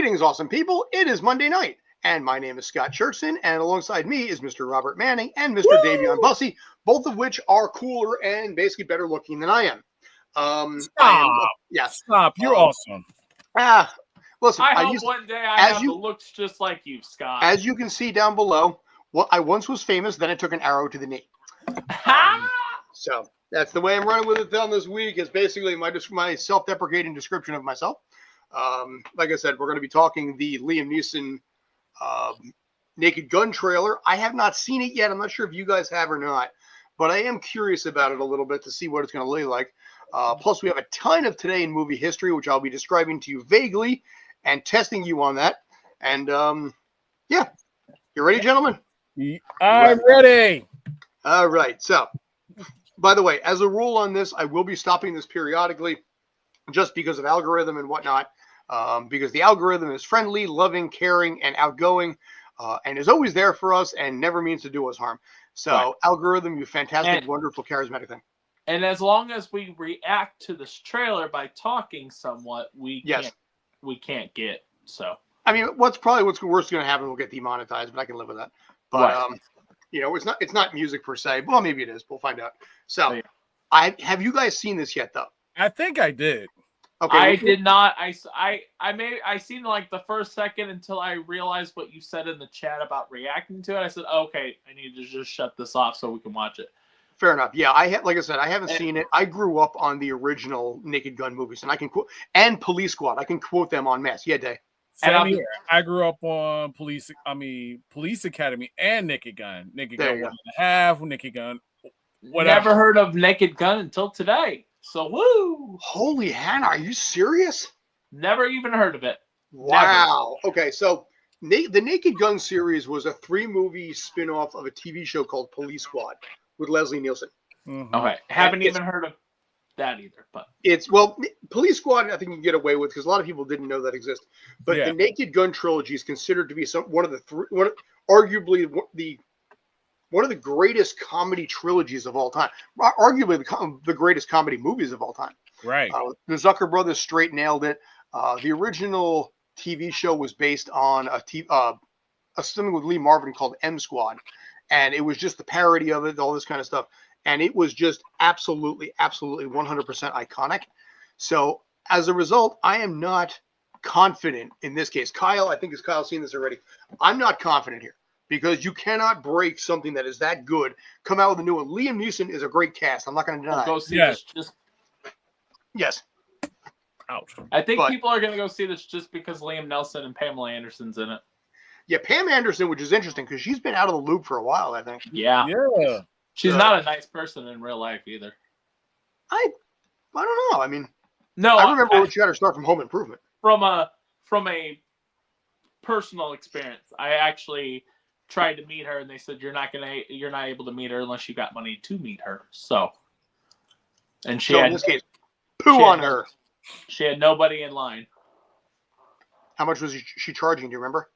Greetings, awesome people. It is Monday night, and my name is Scott Churchson, and alongside me is Mr. Robert Manning and Mr. Dayveonne Bussey, both of which are cooler and basically better looking than I am. Stop. You're awesome. Listen, I hope one day I have the looks just like you, Scott. As you can see down below, I once was famous, then I took an arrow to the knee. So that's the way I'm running with it down this week, is basically my self-deprecating description of myself. Like I said, we're going to be talking the Liam Neeson Naked Gun trailer. I have not seen it yet. I'm not sure if you guys have or not, but I am curious about it a little bit to see what it's going to look like. Plus, we have a ton of today in movie history, which I'll be describing to you vaguely and testing you on that. And yeah, you ready, gentlemen? I'm ready. All right. So, by the way, as a rule on this, I will be stopping this periodically just because of algorithm and whatnot. Because the algorithm is friendly, loving, caring, and outgoing, and is always there for us and never means to do us harm. So, right. Algorithm, you fantastic, wonderful, charismatic thing. And as long as we react to this trailer by talking somewhat, we can't get so. I mean, what's worst going to happen? We'll get demonetized, but I can live with that. But right. You know, it's not music per se. Well, maybe it is. We'll find out. So, have you guys seen this yet, though? I think I did. Okay, I did not. I seen like the first second until I realized what you said in the chat about reacting to it. I said, okay, I need to just shut this off so we can watch it. Fair enough. Yeah, like I said, I haven't seen it. I grew up on the original Naked Gun movies, and I can quote and Police Squad. I can quote them en masse. Yeah, Day. Same here. I grew up on Police Academy and Naked Gun. Naked Gun 1.5, Naked Gun. Whatever. Never heard of Naked Gun until today. So woo! Holy Hannah, are you serious? Never even heard of it. Wow. Never. Okay, so the Naked Gun series was a 3-movie spin-off of a TV show called Police Squad with Leslie Nielsen. Mm-hmm. Okay, haven't even heard of that either. But Police Squad, I think you can get away with because a lot of people didn't know that exists. But the Naked Gun trilogy is considered to be arguably one of the greatest comedy trilogies of all time. Arguably the greatest comedy movies of all time. Right. The Zucker brothers straight nailed it. The original TV show was based on something with Lee Marvin called M Squad. And it was just the parody of it, all this kind of stuff. And it was just absolutely, absolutely 100% iconic. So as a result, I am not confident in this case. Kyle, I think has Kyle seen this already? I'm not confident here because you cannot break something that is that good. Come out with a new one. Liam Neeson is a great cast. I'm not going to deny. Go see this. Yes. Ouch. I think people are going to go see this just because Liam Neeson and Pamela Anderson's in it. Yeah, Pam Anderson, which is interesting because she's been out of the loop for a while, I think. Yeah. She's not a nice person in real life either. I don't know. I mean, no, I remember when she got her start from Home Improvement. From a personal experience, I actually tried to meet her, and they said you're not able to meet her unless you got money to meet her. So, and she in this case, poo on her. She had nobody in line. How much was she charging? Do you remember?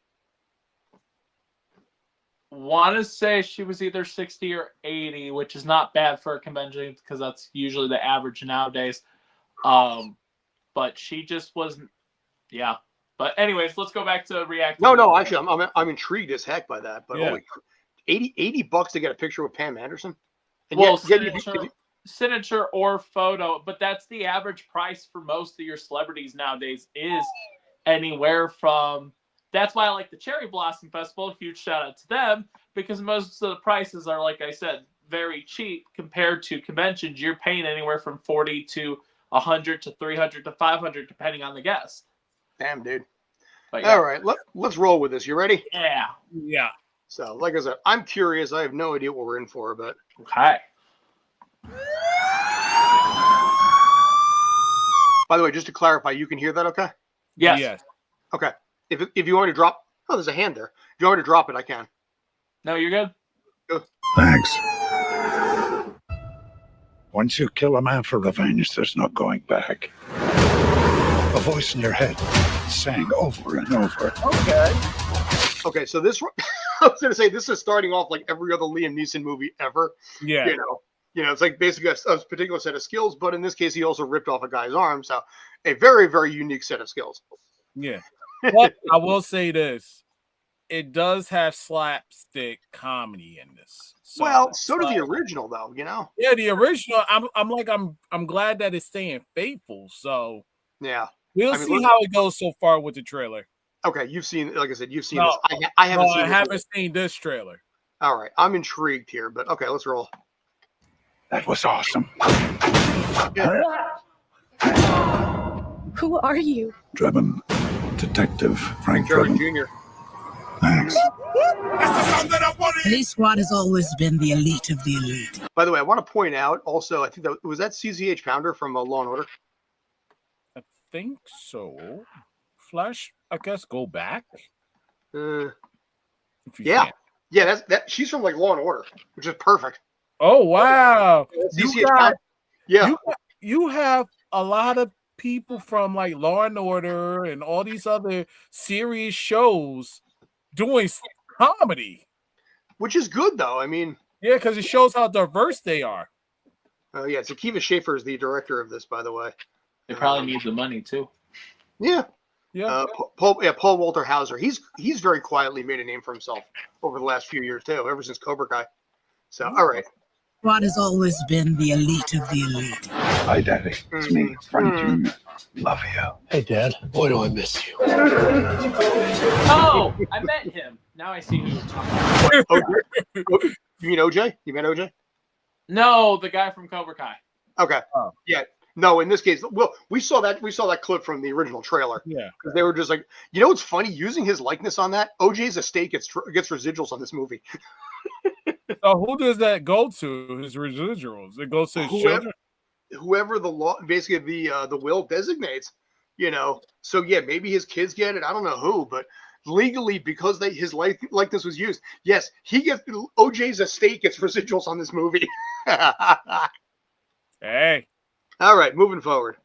Want to say she was either 60 or 80, which is not bad for a convention because that's usually the average nowadays. But she just wasn't. Yeah. But anyways, let's go back to reacting. No, actually, I'm intrigued as heck by that. But only $80 to get a picture with Pam Anderson. And signature or photo, but that's the average price for most of your celebrities nowadays is anywhere from. That's why I like the Cherry Blossom Festival. Huge shout out to them because most of the prices are, like I said, very cheap compared to conventions. You're paying anywhere from $40 to $100 to $300 to $500 depending on the guest. Damn, dude. All right, let's roll with this. You ready? Yeah. So, like I said, I'm curious. I have no idea what we're in for, but okay. By the way, just to clarify, you can hear that, okay? Yes. Okay. If you want me to drop, there's a hand there. If you want me to drop it, I can. No, you're good. Go. Thanks. Once you kill a man for revenge, there's no going back. A voice in your head sang over and over. Okay, so this, I was going to say, this is starting off like every other Liam Neeson movie ever. Yeah. You know, it's like basically a particular set of skills, but in this case, he also ripped off a guy's arm. So a very, very unique set of skills. Yeah. But I will say this: it does have slapstick comedy in this. So Well, so does the original, though. You know. Yeah, the original. I'm glad that it's staying faithful. So Yeah, we'll see how it goes so far with the trailer. Okay, you've seen, like I said, you've seen this. I haven't seen. I haven't seen this trailer. All right, I'm intrigued here, but okay, let's roll. That was awesome. Who are you? Drebin, Detective Frank Drebin Drebin. Jr. Thanks. Police squad has always been the elite of the elite. By the way, I want to point out also, I think that was that CZH founder from Law and Order. I think so. Flash, I guess, go back. Yeah, that she's from like Law and Order, which is perfect. Oh wow! You have a lot of people from like Law and Order and all these other serious shows doing comedy, which is good though. I mean, yeah, because it shows how diverse they are. Oh yeah, so Akiva Schaffer is the director of this, by the way. They probably need the money too. Yeah. Paul Walter Hauser. He's very quietly made a name for himself over the last few years too, ever since Cobra Kai. So all right. Squad has always been the elite of the elite. Hi, Daddy. It's me, Frank Jr. Love you. Hey, Dad. Boy, do I miss you. Oh, I met him. Now I see who you're talking about. You mean OJ? You met OJ? No, the guy from Cobra Kai. Okay. Oh. Yeah. No, in this case, well, we saw that clip from the original trailer. Yeah. Because they were just like, you know what's funny? Using his likeness on that, OJ's estate gets residuals on this movie. So who does that go to? His residuals? It goes to his children? Whoever the law, basically the will designates, you know. So yeah, maybe his kids get it. I don't know who, but legally, because his likeness was used, yes, OJ's estate gets residuals on this movie. Hey. All right, moving forward.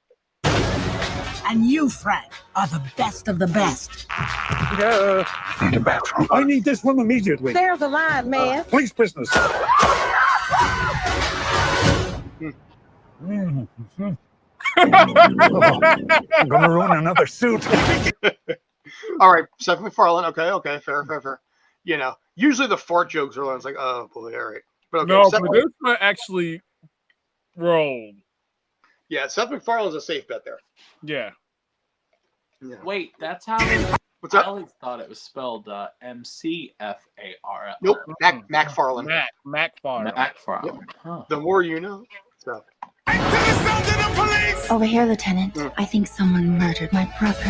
And you, Frank, are the best of the best. I need a bathroom. I need this room immediately. There's a line, man. Police business. I'm gonna ruin another suit. All right, Seth MacFarlane. Okay, fair. You know, usually the fart jokes are like, oh boy, all right. But okay, no, but this one actually rolled. Yeah, Seth MacFarlane's a safe bet there. Yeah. Wait, that's how. What's up? I always thought it was spelled McFarlane. Nope, MacFarlane. MacFarlane. Yep. Huh. The more you know. So. Over here, Lieutenant. I think someone murdered my brother.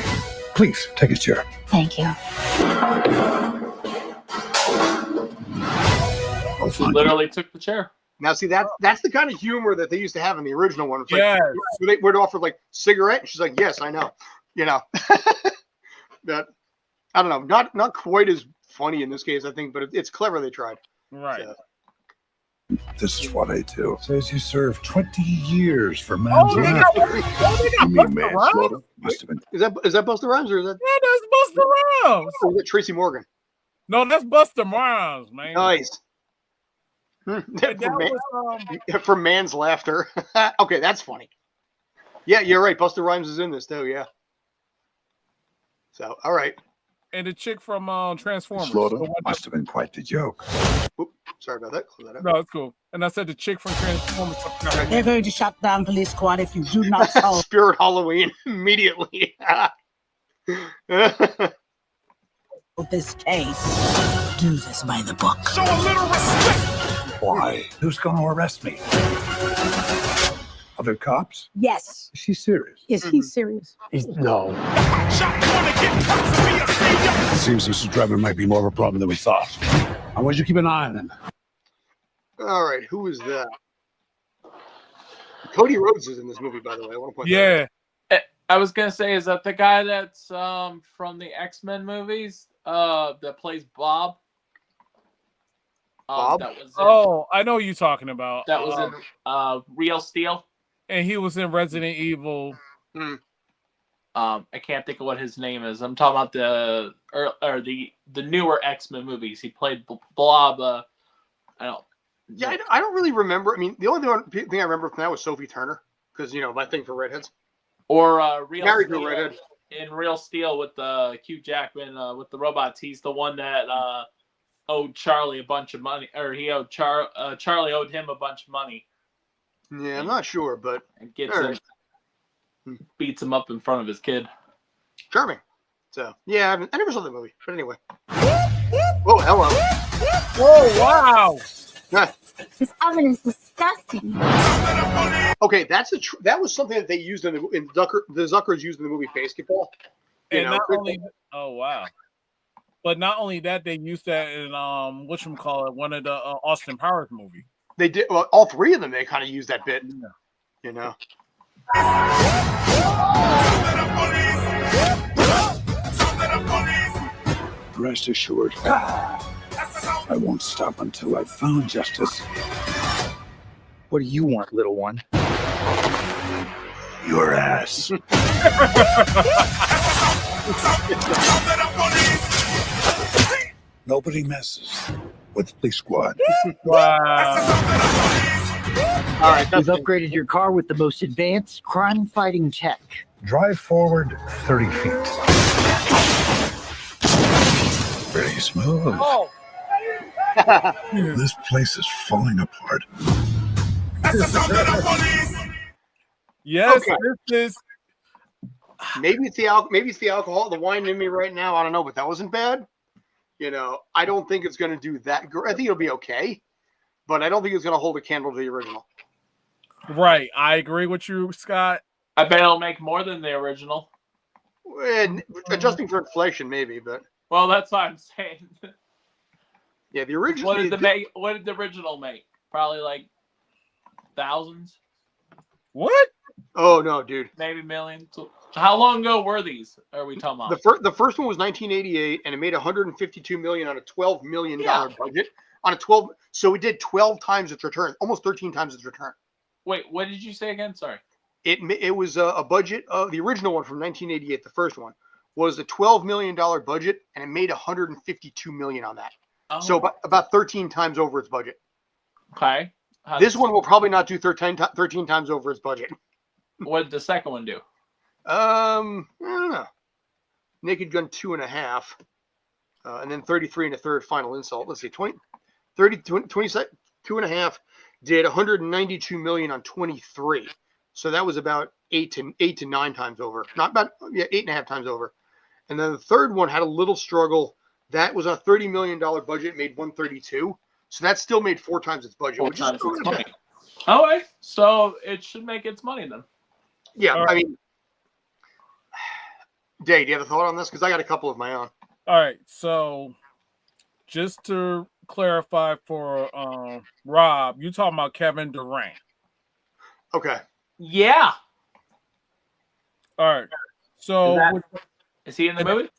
Please, take a chair. Thank you. Literally took the chair. Now, see, that's the kind of humor that they used to have in the original one. It's like, yes. They would offer like cigarette. And she's like, yes, I know. You know, that I don't know, not quite as funny in this case, I think, but it's clever. They tried. Right. So. This is what I do. Says you served 20 years for manslaughter. You mean manslaughter? Must have been. Is that Busta Rhymes or is that? Yeah, that's Busta Rhymes. Or is that Tracy Morgan? No, that's Busta Rhymes, man. Nice. For man's laughter. Okay, that's funny. Yeah, you're right. Busta Rhymes is in this too. Yeah. So, all right. And the chick from Transformers. Slaughter must have been quite the joke. Oops, sorry about that. Close that up. No, it's cool. And I said the chick from Transformers. They're going to shut down police squad if you do not solve Spirit Halloween immediately. this case. Do this by the book. Show a little respect. Why? Who's going to arrest me? Other cops? Yes. Is she serious? Is he serious? No. It seems Mr. Drebin might be more of a problem than we thought. I want you to keep an eye on him. All right, who is that? Cody Rhodes is in this movie, by the way. I want to point that out. I was gonna say, is that the guy that's from the X-Men movies that plays Bob? Bob? I know who you're talking about. That was in Real Steel. And he was in Resident Evil. I can't think of what his name is. I'm talking about the newer X-Men movies. He played Blob. I don't really remember. I mean, the only thing I remember from that was Sophie Turner, because my thing for redheads. Or Real Married Steel. to a redhead. in Real Steel with Hugh Jackman with the robots. He's the one that owed Charlie a bunch of money, or he owed Charlie owed him a bunch of money. Yeah, I'm not sure, but and gets all him, right. beats him up in front of his kid. Charming. So yeah, I never saw the movie, but anyway. Oh, hello. Oh wow. Yeah. This oven is disgusting. Okay, that was something that they used in the Zuckers used in the movie Basketball. You And know, not only, oh wow. But not only that, they used that in whatchamacallit, one of the Austin Powers movie. they did. Well, all three of them. They kind of used that bit. Yeah. You know. Rest assured, I won't stop until I've found justice. What do you want, little one? Your ass. Nobody messes with the police squad. Wow. All right, We've upgraded your car with the most advanced crime-fighting tech. Drive forward 30 feet. Pretty smooth. Oh. This place is falling apart. Yes, Okay. this is. maybe it's the alcohol, the wine in me right now. I don't know, but that wasn't bad. You know, I don't think it's going to do that. I think it'll be okay, but I don't think it's going to hold a candle to the original. Right. I agree with you, Scott. I bet it'll make more than the original. And adjusting for inflation, maybe, but Well, that's what I'm saying. yeah, the original. What did the original make? Probably like thousands, What? Oh no, dude. maybe millions. How long ago were these? Are we talking about? The first one was 1988, and it made 152 million on a $12 million Yeah. budget. On a 12, so it did 12 times its return, almost 13 times its return. Wait, what did you say again? Sorry. It was a budget of the original one from 1988. The first one was a $12 million budget, and it made 152 million on that. Oh, So about 13 times over its budget. okay. This one will probably not do 13 times over its budget. What did the second one do? I don't know. Naked Gun 2.5, and then 33 and a third final insult. Let's see, 22.5 did 192 million on 23. So that was about 8 to 9 times over. Not about 8.5 times over. And then the third one had a little struggle. That was a $30 million budget, made 132. So that still made 4 times its budget. 4 which times is still its not money. bad. All right, so it should make its money then. Yeah, All I mean, Day, do you have a thought on this? Because I got a couple of my own. All right. So, just to clarify for Rob, you talking about Kevin Durant? Okay. Yeah. All right. So, Is he in the movie?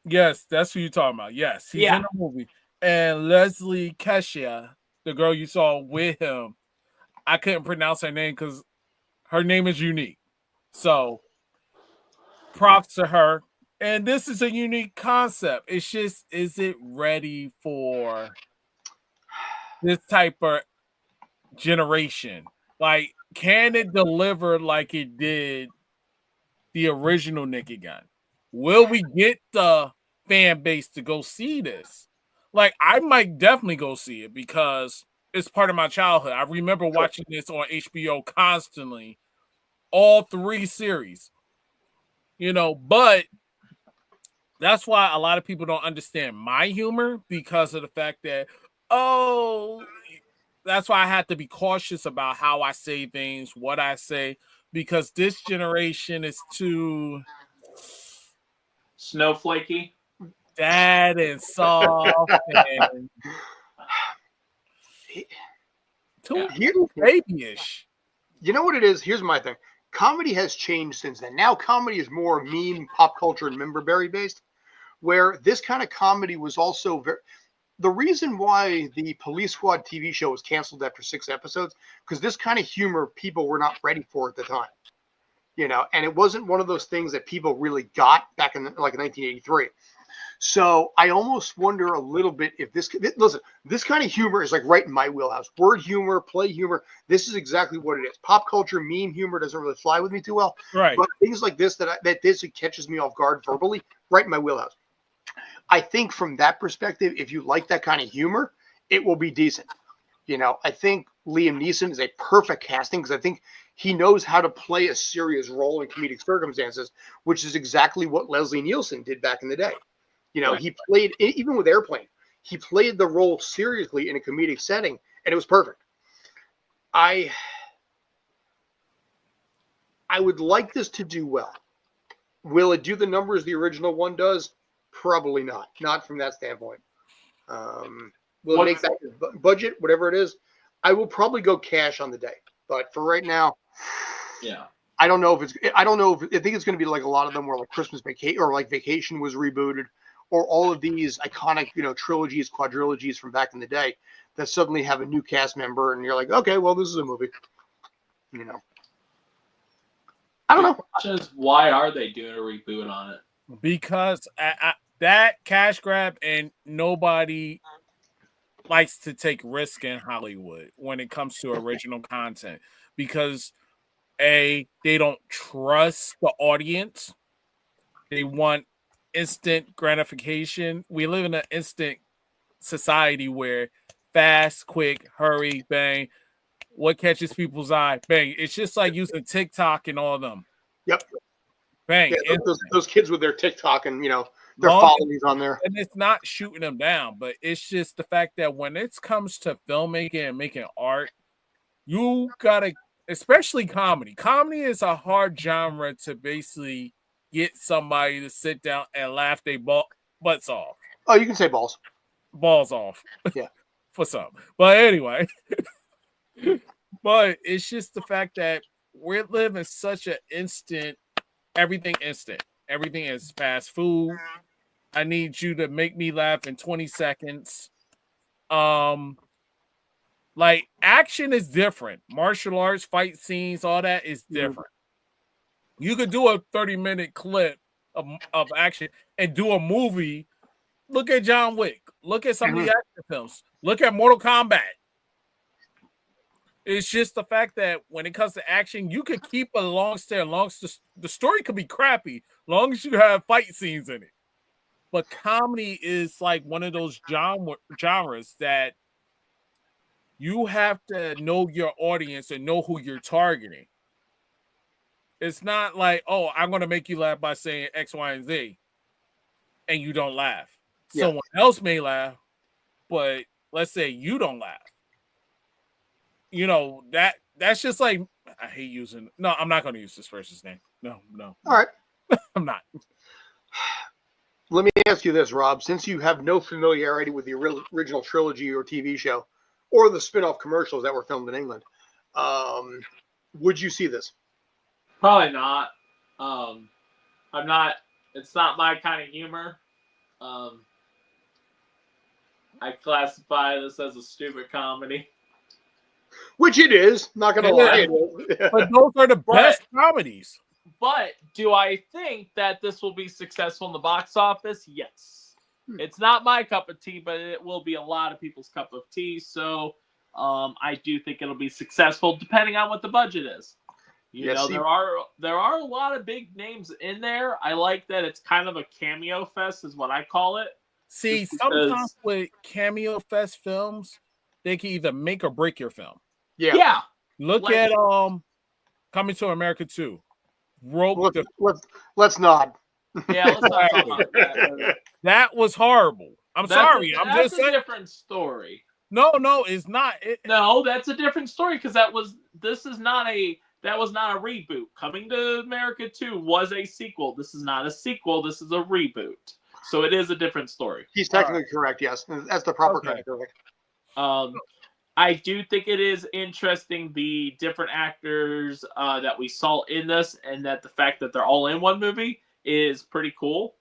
yes, that's who you're talking about. Yes, he's in the movie. And Leslie Keshia, the girl you saw with him, I couldn't pronounce her name because her name is unique. So, props to her. And this is a unique concept. It's just, is it ready for this type of generation? Like, can it deliver like it did the original Naked Gun? Will we get the fan base to go see this? Like, I might definitely go see it because it's part of my childhood. I remember watching this on HBO constantly, all 3 series. You know, but that's why a lot of people don't understand my humor because of the fact that, that's why I have to be cautious about how I say things, what I say, because this generation is too snowflakey, sad and soft and too babyish. You know what it is? Here's my thing. Comedy has changed since then. Now comedy is more meme, pop culture, and memberberry based, where this kind of comedy was also very... The reason why the Police Squad TV show was canceled after 6 episodes, because this kind of humor people were not ready for at the time. You know, and it wasn't one of those things that people really got back in like 1983. So I almost wonder a little bit if listen, this kind of humor is like right in my wheelhouse. Word humor, play humor. This is exactly what it is. Pop culture, meme humor doesn't really fly with me too well. Right. But things like this that this catches me off guard verbally, right in my wheelhouse. I think from that perspective, if you like that kind of humor, it will be decent. I think Liam Neeson is a perfect casting because I think he knows how to play a serious role in comedic circumstances, which is exactly what Leslie Nielsen did back in the day. Right. He played, even with Airplane, he played the role seriously in a comedic setting, and it was perfect. I would like this to do well. Will it do the numbers the original one does? Probably not. Not from that standpoint. Will it make that budget, whatever it is? I will probably go cash on the day. But for right now, yeah, I don't know if I think it's going to be like a lot of them where like Christmas Vacation or like Vacation was rebooted, or all of these iconic, trilogies, quadrilogies from back in the day that suddenly have a new cast member, and you're like, okay, well, this is a movie. I don't know. Just why are they doing a reboot on it? Because that cash grab, and nobody likes to take risk in Hollywood when it comes to original content, because they don't trust the audience. They want instant gratification. We live in an instant society where fast, quick, hurry, bang. What catches people's eye? Bang. It's just like using TikTok and all of them. Yep. Bang. Yeah, those kids with their TikTok and their followings on there. And it's not shooting them down, but it's just the fact that when it comes to filmmaking and making art, you gotta, especially comedy. Comedy is a hard genre to basically get somebody to sit down and laugh their butts off. Oh, you can say balls. Balls off. Yeah. For some. But anyway. But it's just the fact that we're living such an instant, everything instant. Everything is fast food. I need you to make me laugh in 20 seconds. Like action is different. Martial arts, fight scenes, all that is different. You could do a 30-minute clip of action and do a movie. Look at John Wick. Look at some of the action films. Look at Mortal Kombat. It's just the fact that when it comes to action, you could keep a long stare. The story could be crappy, long as you have fight scenes in it. But comedy is like one of those genres that you have to know your audience and know who you're targeting. It's not like, oh, I'm going to make you laugh by saying X, Y, and Z, and you don't laugh. Yeah. Someone else may laugh, but let's say you don't laugh. That's just like, I hate using. No, I'm not going to use this person's name. No. All right. I'm not. Let me ask you this, Rob. Since you have no familiarity with the original trilogy or TV show, or the spin-off commercials that were filmed in England, would you see this? Probably not. I'm not. It's not my kind of humor. I classify this as a stupid comedy. Which it is. Not going to lie. But those are the best comedies. But do I think that this will be successful in the box office? Yes. It's not my cup of tea, but it will be a lot of people's cup of tea. So I do think it'll be successful, depending on what the budget is. There are a lot of big names in there. I like that it's kind of a cameo fest, is what I call it. See, sometimes with cameo fest films, they can either make or break your film. Yeah. Look at Coming to America 2. Let's nod. Yeah, let's not talk about that. That was horrible. I'm sorry. I'm just saying. That's a different story. No, it's not. No, that's a different story because that was not a reboot. Coming to America 2 was a sequel. This is not a sequel. This is a reboot. So it is a different story. He's technically correct. Yes, that's the proper kind of correct. I do think it is interesting the different actors that we saw in this, and that the fact that they're all in one movie is pretty cool.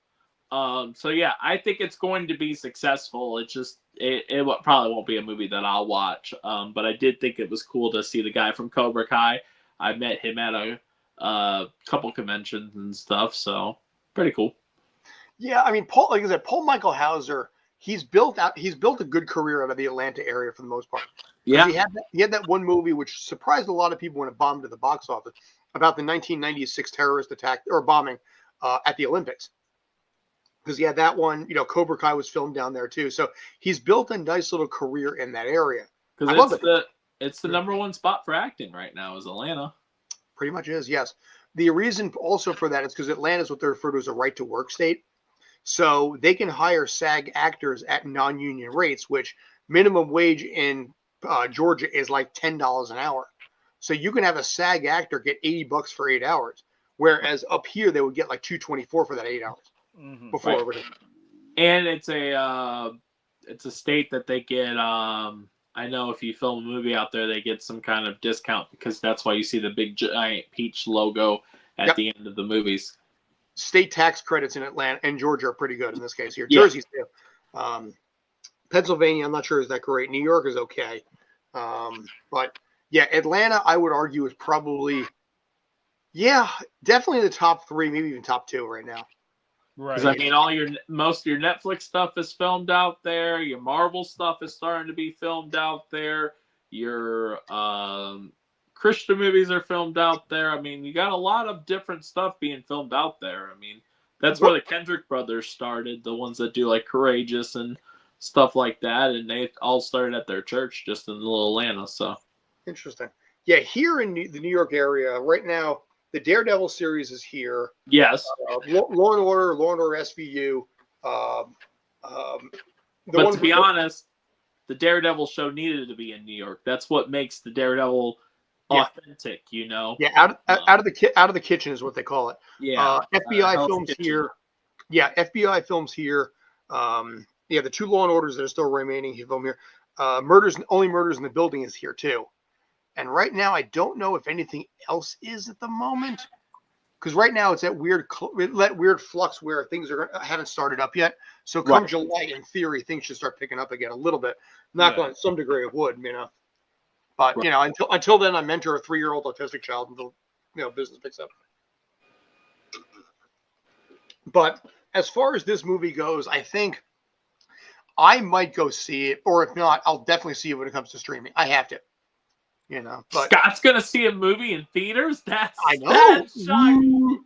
So yeah, I think it's going to be successful. It probably won't be a movie that I'll watch. But I did think it was cool to see the guy from Cobra Kai. I met him at a couple conventions and stuff, so pretty cool. Yeah, I mean, Paul, like I said, Paul Michael Hauser, he's built a good career out of the Atlanta area for the most part. Yeah. He had that one movie which surprised a lot of people when it bombed at the box office about the 1996 terrorist attack or bombing at the Olympics. Because he had that one, Cobra Kai was filmed down there too. So he's built a nice little career in that area. Because it's the number one spot for acting right now is Atlanta. Pretty much is, yes. The reason also for that is because Atlanta is what they refer to as a right to work state. So they can hire SAG actors at non-union rates, which minimum wage in Georgia is like $10 an hour. So you can have a SAG actor get $80 for 8 hours, whereas up here they would get like $224 for that 8 hours before everything. And it's a state that they get. I know if you film a movie out there, they get some kind of discount because that's why you see the big giant peach logo at the end of the movies. State tax credits in Atlanta and Georgia are pretty good in this case here. Jersey's too. Pennsylvania, I'm not sure is that great. New York is okay. But yeah, Atlanta, I would argue is probably, definitely the top 3, maybe even top 2 right now. Right. Because I mean, most of your Netflix stuff is filmed out there. Your Marvel stuff is starting to be filmed out there. Your Christian movies are filmed out there. I mean, you got a lot of different stuff being filmed out there. I mean, that's where the Kendrick brothers started, the ones that do like Courageous and stuff like that, and they all started at their church just in little Atlanta. So interesting. Yeah, here in the New York area right now, the Daredevil series is here. Yes. Law and Order SVU. But to be honest, the Daredevil show needed to be in New York. That's what makes the Daredevil authentic, Yeah, out of the kitchen is what they call it. Yeah. FBI films here. Yeah, FBI films here. The 2 Law and Orders that are still remaining, he filmed here. Only Murders in the Building is here too. And right now, I don't know if anything else is at the moment, because right now it's at weird flux where things haven't started up yet. So come July, in theory, things should start picking up again a little bit. Knock on some degree of wood, But until then, I mentor a 3-year-old autistic child until business picks up. But as far as this movie goes, I think I might go see it, or if not, I'll definitely see it when it comes to streaming. I have to. But Scott's gonna see a movie in theaters. That's shocking.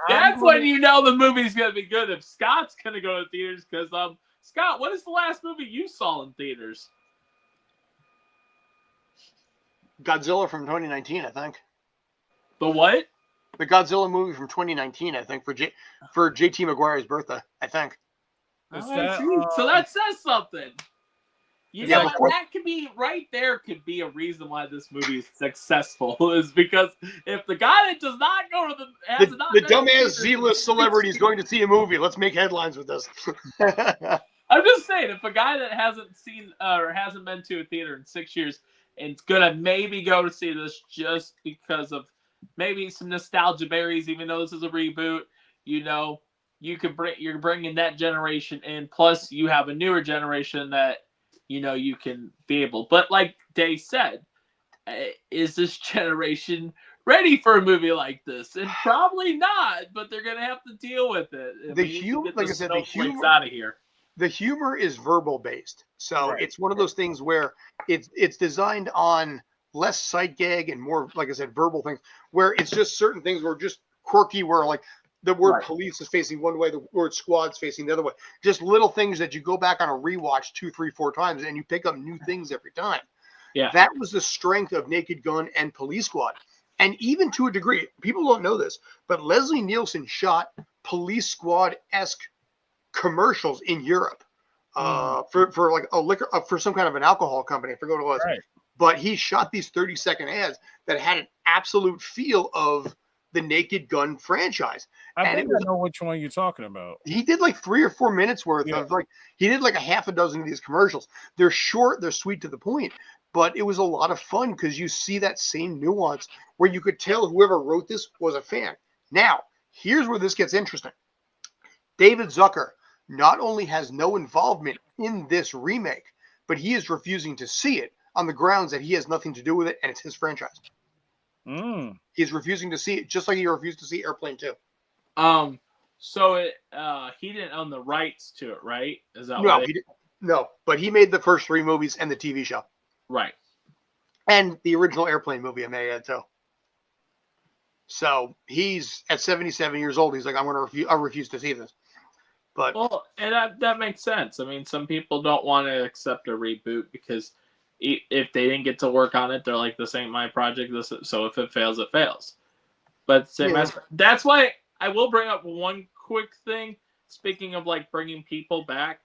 That's when you know the movie's gonna be good. If Scott's gonna go to theaters, because Scott, what is the last movie you saw in theaters? Godzilla from 2019, I think. The what? The Godzilla movie from 2019, I think, for JT Maguire's birthday, I think. So that says something. That could be right there. Could be a reason why this movie is successful, is because if the guy that does not go to the dumbass Z-list celebrity is going to see a movie, let's make headlines with this. I'm just saying, if a guy that hasn't seen or hasn't been to a theater in 6 years and it's gonna maybe go to see this just because of maybe some nostalgia berries, even though this is a reboot, you're bringing that generation in. Plus, you have a newer generation that. You can be able. But like Day said, is this generation ready for a movie like this? And probably not, but they're going to have to deal with it. The humor, like I said, out of here. The humor is verbal based. So it's one of those things where it's designed on less sight gag and more, like I said, verbal things, where it's just certain things were just quirky, where like the word police is facing one way, the word squad's facing the other way. Just little things that you go back on a rewatch 2, 3, 4 times and you pick up new things every time. Yeah. That was the strength of Naked Gun and Police Squad. And even to a degree, people don't know this, but Leslie Nielsen shot Police Squad-esque commercials in Europe for like a liquor, for some kind of an alcohol company. I forget what it was. Right. But he shot these 30-second ads that had an absolute feel of the Naked Gun franchise. I think I know which one you're talking about. He did like 3 or 4 minutes worth of he did like a half a dozen of these commercials. They're short, they're sweet to the point, but it was a lot of fun because you see that same nuance where you could tell whoever wrote this was a fan. Now, here's where this gets interesting. David Zucker not only has no involvement in this remake, but he is refusing to see it on the grounds that he has nothing to do with it and it's his franchise. He's refusing to see it, just like he refused to see Airplane 2. So he didn't own the rights to it, right? Is that No, why he didn't. No, but he made the first 3 movies and the TV show. Right. And the original Airplane movie, I may add, too. So he's at 77 years old. He's like, I refuse to see this. But well, and that makes sense. I mean, some people don't want to accept a reboot because if they didn't get to work on it, they're like, this ain't my project. So if it fails, it fails. But that's why I will bring up one quick thing. Speaking of like bringing people back,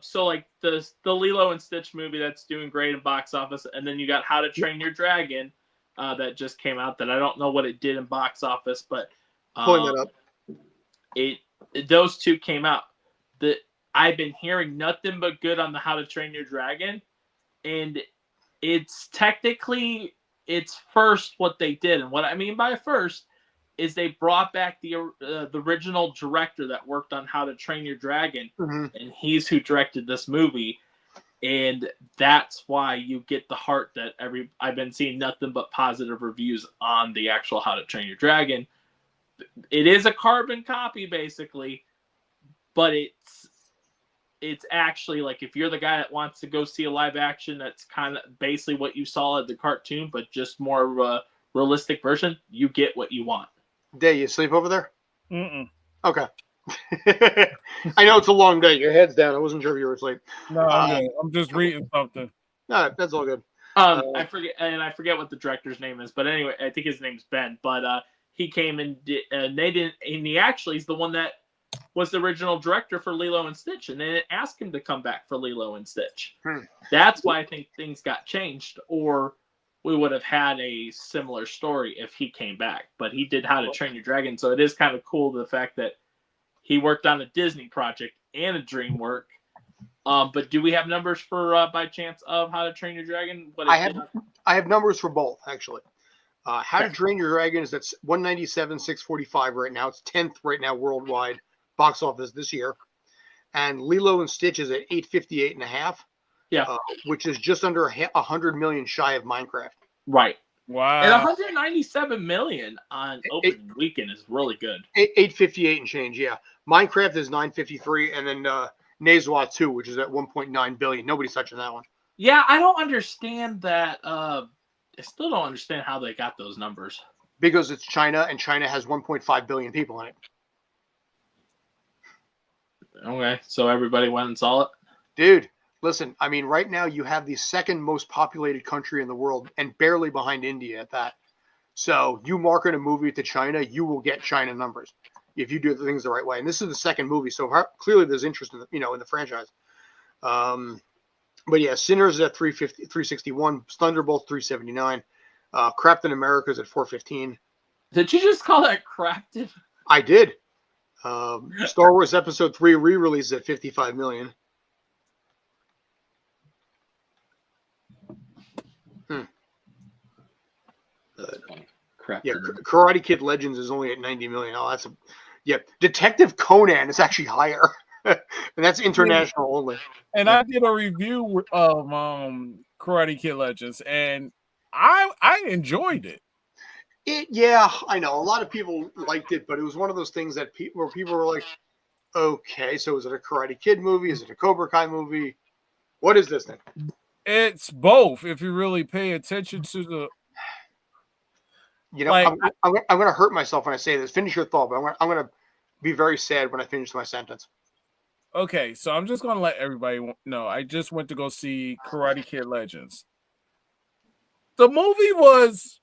so like the Lilo and Stitch movie that's doing great in box office, and then you got How to Train Your Dragon that just came out. That I don't know what it did in box office, but pulling it up, those two came out. I've been hearing nothing but good on the How to Train Your Dragon, and it's technically it's first what they did, and what I mean by first is they brought back the original director that worked on How to Train Your Dragon, and he's who directed this movie, and that's why you get the heart that I've been seeing nothing but positive reviews on the actual How to Train Your Dragon. It is a carbon copy basically, but it's actually like if you're the guy that wants to go see a live action that's kind of basically what you saw at the cartoon, but just more of a realistic version, you get what you want. Day, you sleep over there? Mm-mm. Okay. I know it's a long day. Your head's down. I wasn't sure if you were asleep. No, I'm just reading something. No, that's all good. I forget what the director's name is, but anyway, I think his name's Ben. But he came and he actually is the one that was the original director for Lilo and Stitch, and they didn't ask him to come back for Lilo and Stitch. That's why I think things got changed, or we would have had a similar story if he came back. But he did How to Train Your Dragon, so it is kind of cool the fact that he worked on a Disney project and a DreamWorks. But do we have numbers for by chance of How to Train Your Dragon? I have numbers for both actually. How to Train Your Dragon is at 197,645 right now. It's 10th right now worldwide box office this year, and Lilo and Stitch is at 858.5. Yeah, which is just under 100 million shy of Minecraft. Right. Wow. And 197 million on opening weekend is really good. 858 and change, yeah. Minecraft is 953, and then Nezwa 2, which is at 1.9 billion. Nobody's touching that one. Yeah, I don't understand that. I still don't understand how they got those numbers. Because it's China, and China has 1.5 billion people in it. Okay, so everybody went and saw it? Dude, listen, I mean, right now you have the second most populated country in the world and barely behind India at that. So you market a movie to China, you will get China numbers if you do the things the right way. And this is the second movie, so clearly there's interest in the franchise. But yeah, Sinners is at 361, Thunderbolt 379, Captain America's at 415. Did you just call that Crafted? I did. Star Wars Episode 3 re-release at 55 million. Yeah, Karate Kid Legends is only at 90 million. Oh, Detective Conan is actually higher, and that's international only. And I did a review of Karate Kid Legends, and I enjoyed it. Yeah, I know a lot of people liked it, but it was one of those things that people were like, "Okay, so is it a Karate Kid movie? Is it a Cobra Kai movie? What is this thing?" It's both. If you really pay attention to the. I'm going to hurt myself when I say this. Finish your thought, but I'm going to be very sad when I finish my sentence. Okay, so I'm just going to let everybody know. I just went to go see Karate Kid Legends. The movie was,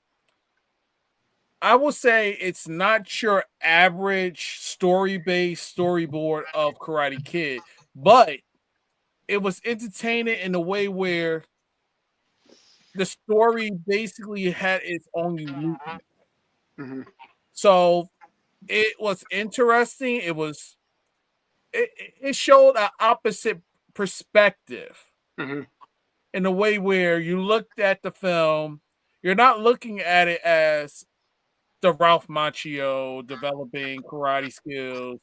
I will say, it's not your average story-based storyboard of Karate Kid, but it was entertaining in a way where the story basically had its own uniqueness. Mm-hmm. So it was interesting. It showed an opposite perspective in a way where you looked at the film. You're not looking at it as the Ralph Macchio developing karate skills.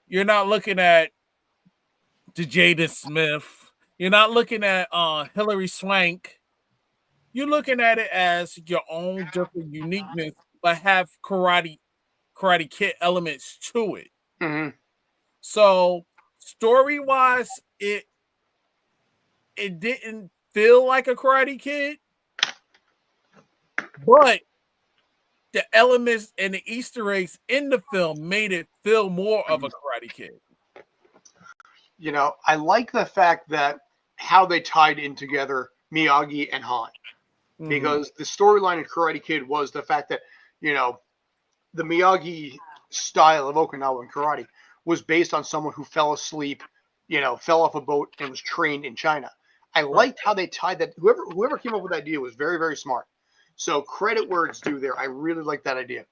You're not looking at the Jaden Smith. You're not looking at Hilary Swank. You're looking at it as your own different uniqueness, but have karate Karate Kid elements to it. Mm-hmm. So story-wise, it didn't feel like a Karate Kid, but the elements and the Easter eggs in the film made it feel more of a Karate Kid. You know, I like the fact that how they tied in together Miyagi and Han, because the storyline in Karate Kid was the fact that, you know, the Miyagi style of Okinawan karate was based on someone who fell asleep, you know, fell off a boat and was trained in China. I liked how they tied that. Whoever came up with that idea was very, very smart. So credit where it's due there. I really like that idea.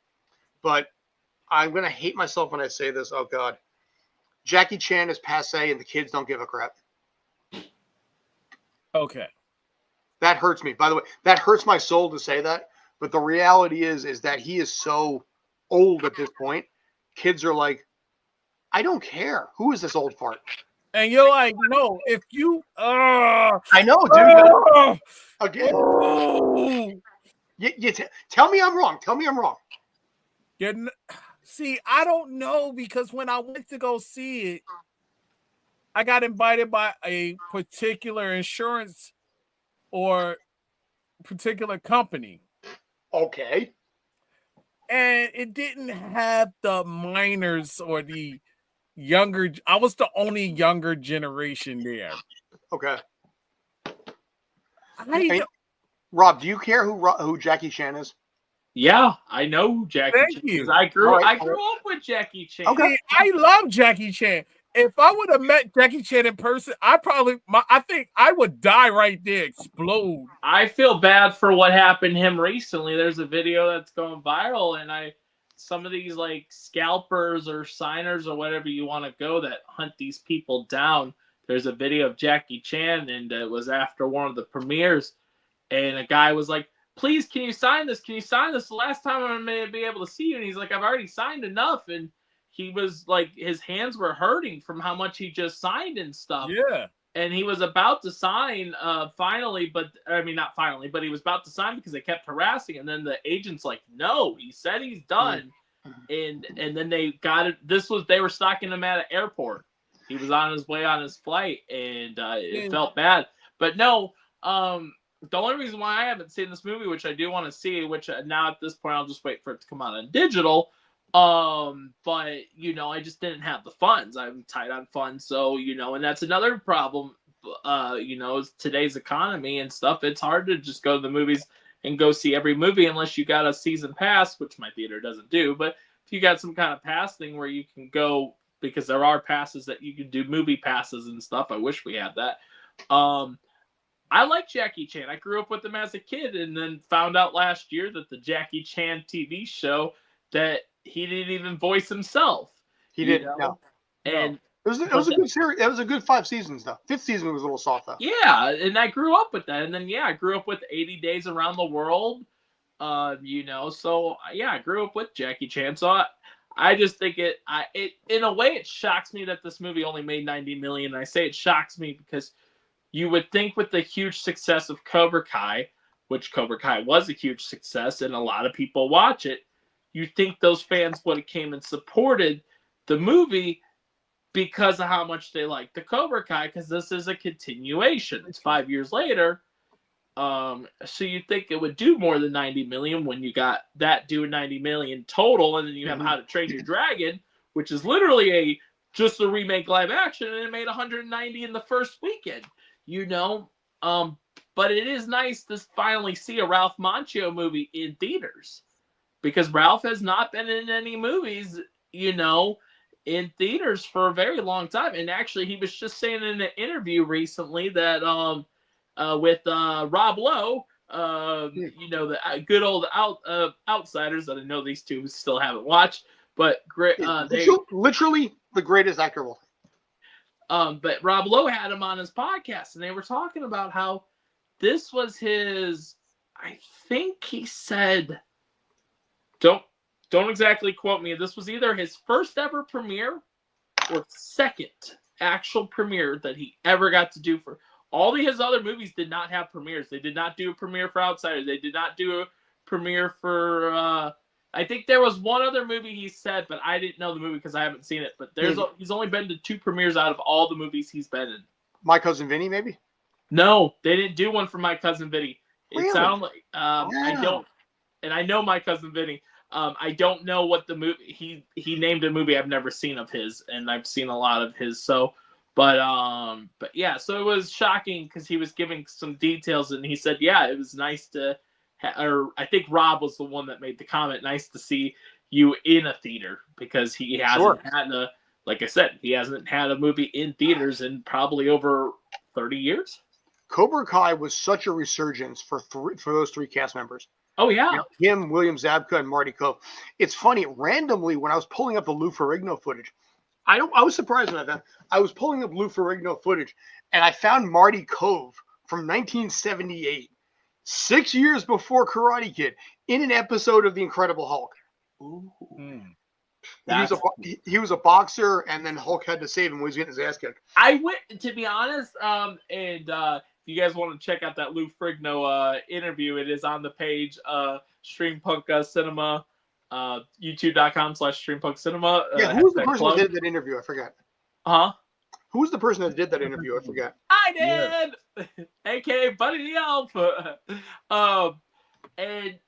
But I'm going to hate myself when I say this. Oh, God. Jackie Chan is passe and the kids don't give a crap. Okay. That hurts me. By the way, that hurts my soul to say that. But the reality is that he is so old at this point. Kids are like, I don't care. Who is this old fart? And you're like, no, if you I know, dude. Again. Tell me I'm wrong. Tell me I'm wrong. See, I don't know, because when I went to go see it, I got invited by a particular insurance or particular company. Okay. And it didn't have the minors or the younger. I was the only younger generation there. Okay. Rob, do you care who Jackie Chan is? Yeah, I know who Jackie Chan is. I grew up with Jackie Chan. Okay, I love Jackie Chan. If I would have met Jackie Chan in person, I think I would die right there, explode. I feel bad for what happened to him recently. There's a video that's going viral, and some of these like scalpers or signers or whatever you want to go that hunt these people down. There's a video of Jackie Chan, and it was after one of the premieres, and a guy was like, "Please, can you sign this? Can you sign this? The last time I'm going to be able to see you." And he's like, "I've already signed enough." And he was like, his hands were hurting from how much he just signed and stuff. Yeah. And he was about to sign finally, but I mean, not finally, but he was about to sign because they kept harassing. And then the agent's like, "No, he said he's done." And then they got it. They were stalking him at an airport. He was on his way on his flight, and it felt bad. But no, the only reason why I haven't seen this movie, which I do want to see, which now at this point I'll just wait for it to come out on digital. But you know, I just didn't have the funds. I'm tight on funds, so you know, and that's another problem. You know, is today's economy and stuff. It's hard to just go to the movies and go see every movie unless you got a season pass, which my theater doesn't do. But if you got some kind of pass thing where you can go, because there are passes that you can do, movie passes and stuff. I wish we had that. I like Jackie Chan. I grew up with him as a kid, and then found out last year that the Jackie Chan TV show that he didn't even voice himself. He didn't. No. And it was a good series. It was a good 5 seasons though. 5th season was a little soft though. Yeah, and I grew up with that. And then I grew up with 80 Days Around the World. You know, so yeah, I grew up with Jackie Chan. So I just think it in a way it shocks me that this movie only made 90 million. And I say it shocks me because you would think with the huge success of Cobra Kai, which Cobra Kai was a huge success and a lot of people watch it, you think those fans would have came and supported the movie because of how much they like the Cobra Kai, because this is a continuation. It's 5 years later. So you'd think it would do more than 90 million when you got that doing 90 million total, and then you have How to Train Your Dragon, which is literally just a remake live action, and it made 190 in the first weekend. You know, but it is nice to finally see a Ralph Macchio movie in theaters, because Ralph has not been in any movies, you know, in theaters for a very long time. And actually, he was just saying in an interview recently that with Rob Lowe, you know, the good old Outsiders that I know these two still haven't watched, but literally the greatest actor of all time. But Rob Lowe had him on his podcast, and they were talking about how this was his, I think he said, don't exactly quote me, this was either his first ever premiere or second actual premiere that he ever got to do. For all of his other movies did not have premieres. They did not do a premiere for Outsiders. They did not do a premiere for I think there was one other movie he said, but I didn't know the movie because I haven't seen it. But he's only been to 2 premieres out of all the movies he's been in. My Cousin Vinny, maybe? No, they didn't do one for My Cousin Vinny. Really? It sounded like Wow. I don't, and I know My Cousin Vinny. I don't know what the movie he named a movie I've never seen of his, and I've seen a lot of his. So, but yeah, so it was shocking because he was giving some details, and he said, yeah, it was nice to, or I think Rob was the one that made the comment, nice to see you in a theater, because he hasn't had like I said, he hasn't had a movie in theaters in probably over 30 years. Cobra Kai was such a resurgence for those 3 cast members. Oh, yeah. Him, William Zabka, and Marty Cove. It's funny, randomly, when I was pulling up the Lou Ferrigno footage, I was surprised when I found, I was pulling up Lou Ferrigno footage, and I found Marty Cove from 1978, 6 years before Karate Kid, in an episode of The Incredible Hulk. Ooh. He was a boxer, and then Hulk had to save him when he was getting his ass kicked. I went, to be honest, if you guys want to check out that Lou Ferrigno interview, it is on the page Streampunk Cinema, youtube.com/Streampunk Cinema. Yeah, who was the person that did that interview? I forgot. Huh? Who was the person that did that interview? I forgot. I did! Yeah. A.K.A. Buddy the Elf. And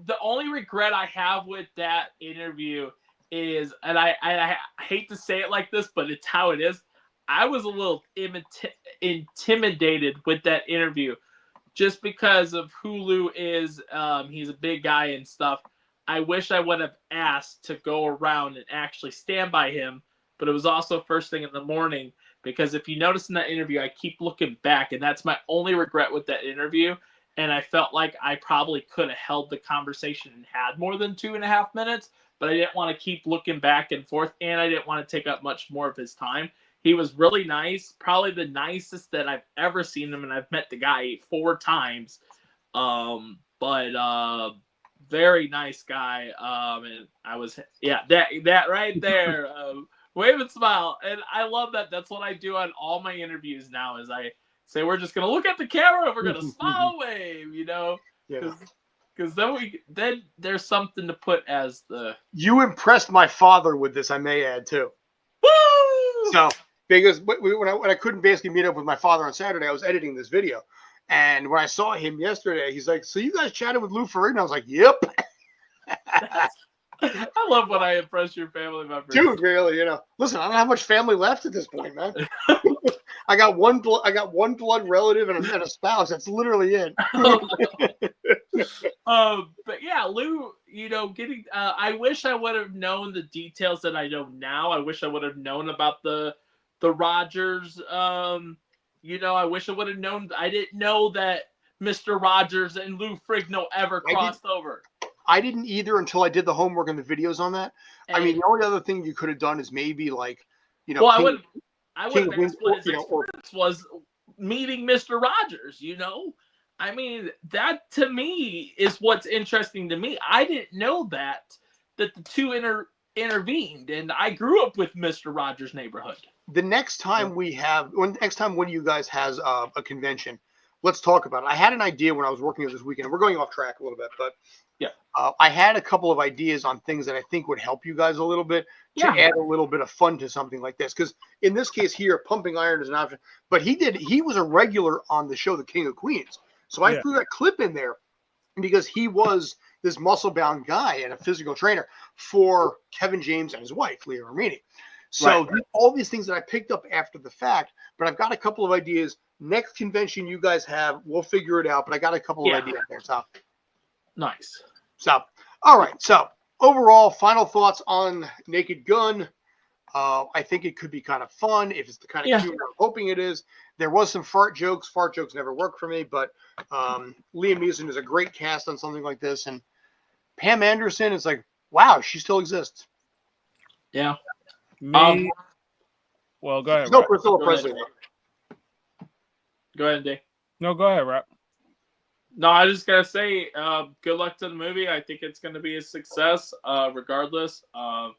the only regret I have with that interview is, and I hate to say it like this, but it's how it is, I was a little intimidated with that interview just because of who Lou is. He's a big guy and stuff. I wish I would have asked to go around and actually stand by him, but it was also first thing in the morning, because if you notice in that interview, I keep looking back, and that's my only regret with that interview. And I felt like I probably could have held the conversation and had more than 2.5 minutes, but I didn't want to keep looking back and forth, and I didn't want to take up much more of his time. He was really nice, probably the nicest that I've ever seen him, and I've met the guy 4 times. But very nice guy. And I was, that right there, wave and smile. And I love that. That's what I do on all my interviews now, is I say, we're just going to look at the camera and we're going to smile, wave, because then there's something to put as the... You impressed my father with this, I may add, too. Woo! So, because when I couldn't basically meet up with my father on Saturday, I was editing this video. And when I saw him yesterday, he's like, so you guys chatted with Lou Ferrigno? I was like, yep. I love when I impress your family members. Dude, really, listen, I don't have much family left at this point, man. I got one blood relative and a spouse. That's literally it. But yeah, Lou, getting. I wish I would have known the details that I know now. I wish I would have known about the Rogers. I wish I would have known. I didn't know that Mr. Rogers and Lou Ferrigno ever crossed over. I didn't either until I did the homework and the videos on that. I mean, the only other thing you could have done is maybe like, Well, I would have asked what his experience was meeting Mr. Rogers, I mean, that to me is what's interesting to me. I didn't know that the two intervened, and I grew up with Mr. Rogers' Neighborhood. The next time when you guys has a convention, let's talk about it. I had an idea when I was working here this weekend. We're going off track a little bit, but yeah, I had a couple of ideas on things that I think would help you guys a little bit to add a little bit of fun to something like this. Because in this case here, pumping iron is an option. But he was a regular on the show, The King of Queens. So I threw that clip in there because he was this muscle-bound guy and a physical trainer for Kevin James and his wife, Leah Remini. So all these things that I picked up after the fact, but I've got a couple of ideas. Next convention you guys have, we'll figure it out. But I got a couple of ideas there. So nice. So, all right. So overall, final thoughts on Naked Gun. I think it could be kind of fun if it's the kind of humor I'm hoping it is. There was some fart jokes. Fart jokes never work for me, but Liam Neeson is a great cast on something like this. And Pam Anderson is like, wow, she still exists. Yeah. Well, go ahead. No Priscilla Presley. Go ahead, Dave. No, go ahead, Rap. No, I just gotta say, good luck to the movie. I think it's gonna be a success, regardless. I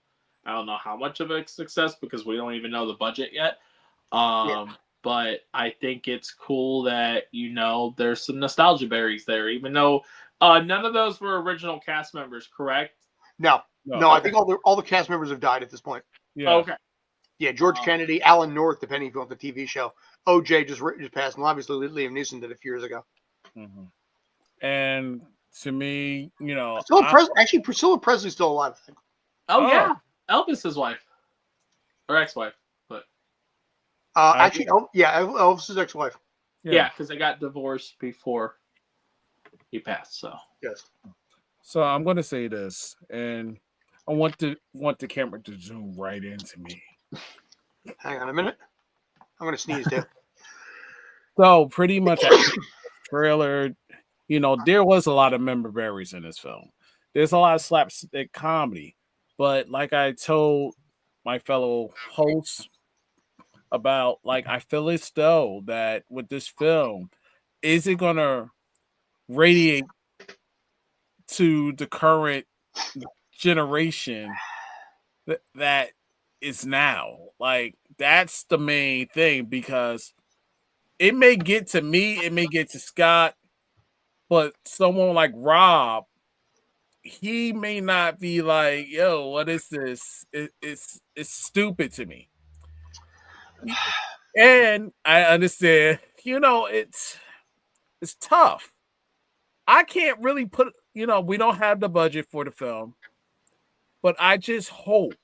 don't know how much of a success because we don't even know the budget yet. But I think it's cool that there's some nostalgia berries there, even though none of those were original cast members, correct? No. I think all the cast members have died at this point. Yeah. Okay. Yeah, George Kennedy, Alan North, depending if you want the TV show. OJ just passed, and obviously Liam Neeson did a few years ago. Mm-hmm. And to me, Priscilla Presley's still alive, I think. Oh yeah, Elvis's wife or ex-wife, but Elvis's ex-wife. Yeah, because they got divorced before he passed. So yes. So I'm going to say this, and I want the camera to zoom right into me. Hang on a minute. I'm going to sneeze too. So pretty much trailer, there was a lot of member berries in this film. There's a lot of slapstick comedy, but like I told my fellow hosts about, like, I feel as though that with this film, is it going to radiate to the current generation that is now? Like, that's the main thing, because it may get to me, it may get to Scott, but someone like Rob, he may not be like, yo, what is this? It's stupid to me. And I understand, it's tough. I can't really put, we don't have the budget for the film, but I just hope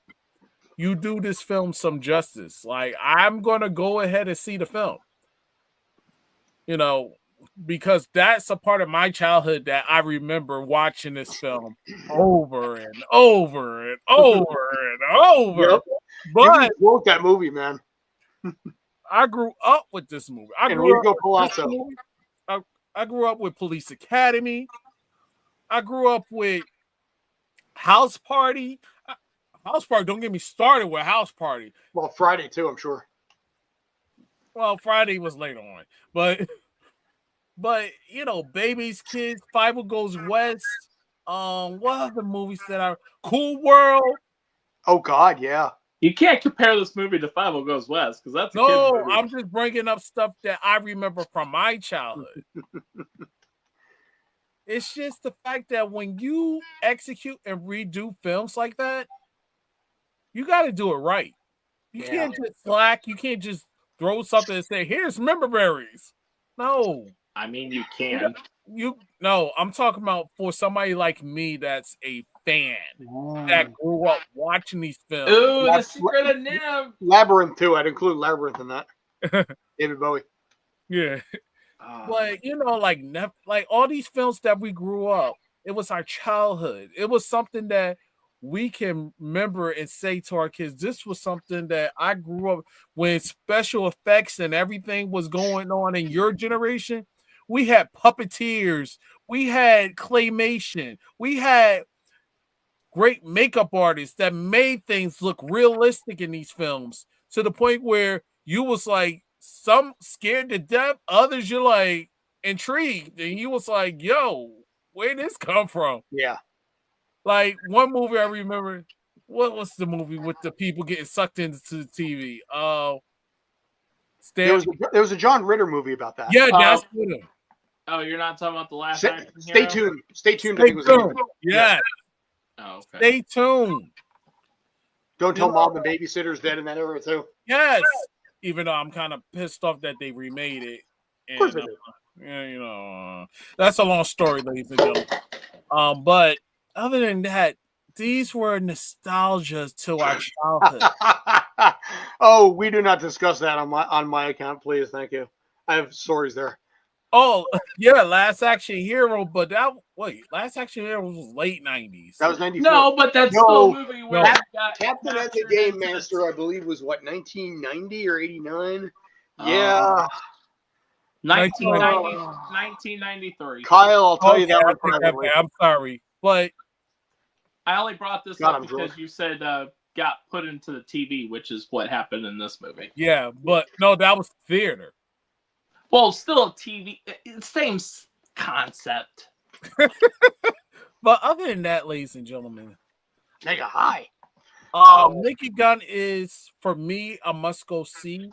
you do this film some justice. Like, I'm going to go ahead and see the film, because that's a part of my childhood that I remember watching this film over and over and over and over. Yep. But you wrote that movie, man. I grew up with this movie. I grew up with Police Academy. I grew up with House Party. House Party, don't get me started with House Party. Well, Friday too, I'm sure. Well, Friday was later on. But Baby's Kids, Five Goes West. What other movies that are Cool World? Oh God, yeah. You can't compare this movie to Five Goes West, because that's a kid's movie. I'm just bringing up stuff that I remember from my childhood. It's just the fact that when you execute and redo films like that, you got to do it right. You can't just slack. You can't just throw something and say, "Here's member berries." No. I mean, you can. I'm talking about for somebody like me that's a fan that grew up watching these films. Ooh, The Secret of Nim. Labyrinth too. I'd include Labyrinth in that. David Bowie. Yeah. But like all these films that we grew up, it was our childhood. It was something that we can remember and say to our kids, this was something that I grew up when special effects and everything was going on in your generation. We had puppeteers, we had claymation, we had great makeup artists that made things look realistic in these films, to the point where you was like, some scared to death, others you're like intrigued, and you was like, yo, where did this come from? Yeah. Like one movie I remember, what was the movie with the people getting sucked into the TV? There was a John Ritter movie about that. Yeah, that's Ritter. Oh, you're not talking about the last Stay tuned. Stay tuned. Yeah. Oh, okay. Stay tuned. Don't tell mom the babysitter's dead in that era too. Yes. Even though I'm kind of pissed off that they remade it. And, of course they did. That's a long story, ladies and gentlemen. But other than that, these were nostalgia to our childhood. Oh, we do not discuss that on my account, please. Thank you. I have stories there. Oh, yeah, Last Action Hero, but Last Action Hero was late 90s. That was 94. No, but that's still a movie where Captain and the Game Master, I believe, was 1990 or 89? Yeah. 1993. Kyle, I'll tell you that one privately. I'm sorry, but I only brought this up because you said got put into the TV, which is what happened in this movie. Yeah, but no, that was theater. Well, still a TV, same concept. But other than that, ladies and gentlemen, Nigga, hi. Naked Gun is, for me, a must-go see.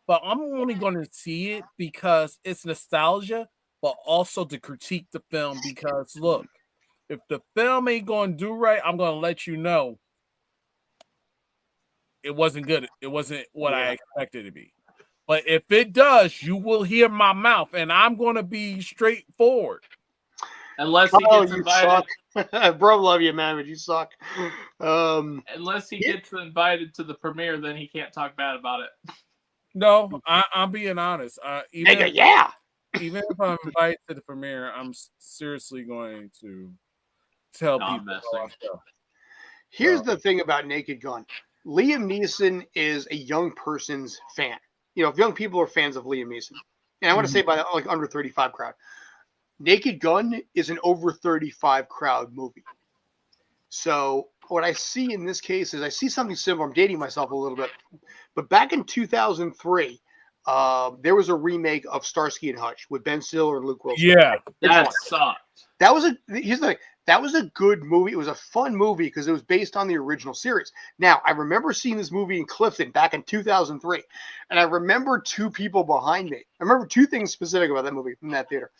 But I'm only going to see it because it's nostalgia, but also to critique the film. Because, look, If the film ain't going to do right, I'm going to let you know it wasn't good. It wasn't what I expected it to be. But if it does, you will hear my mouth, and I'm going to be straightforward. Unless he gets invited. Bro, love you, man, but you suck. Unless he gets invited to the premiere, then he can't talk bad about it. No, I'm being honest. Even if I'm invited to the premiere, I'm seriously going to tell people. Here's the thing about Naked Gun. Liam Neeson is a young person's fan. You know, if young people are fans of Liam Neeson, and I want to say by like under 35 crowd. Naked Gun is an over 35 crowd movie. So what I see in this case is I see something similar. I'm dating myself a little bit, but back in 2003, there was a remake of Starsky and Hutch with Ben Stiller and Luke Wilson. Yeah, that sucked. Here's the thing. That was a good movie. It was a fun movie because it was based on the original series. Now, I remember seeing this movie in Clifton back in 2003, and I remember two people behind me. I remember two things specific about that movie in that theater.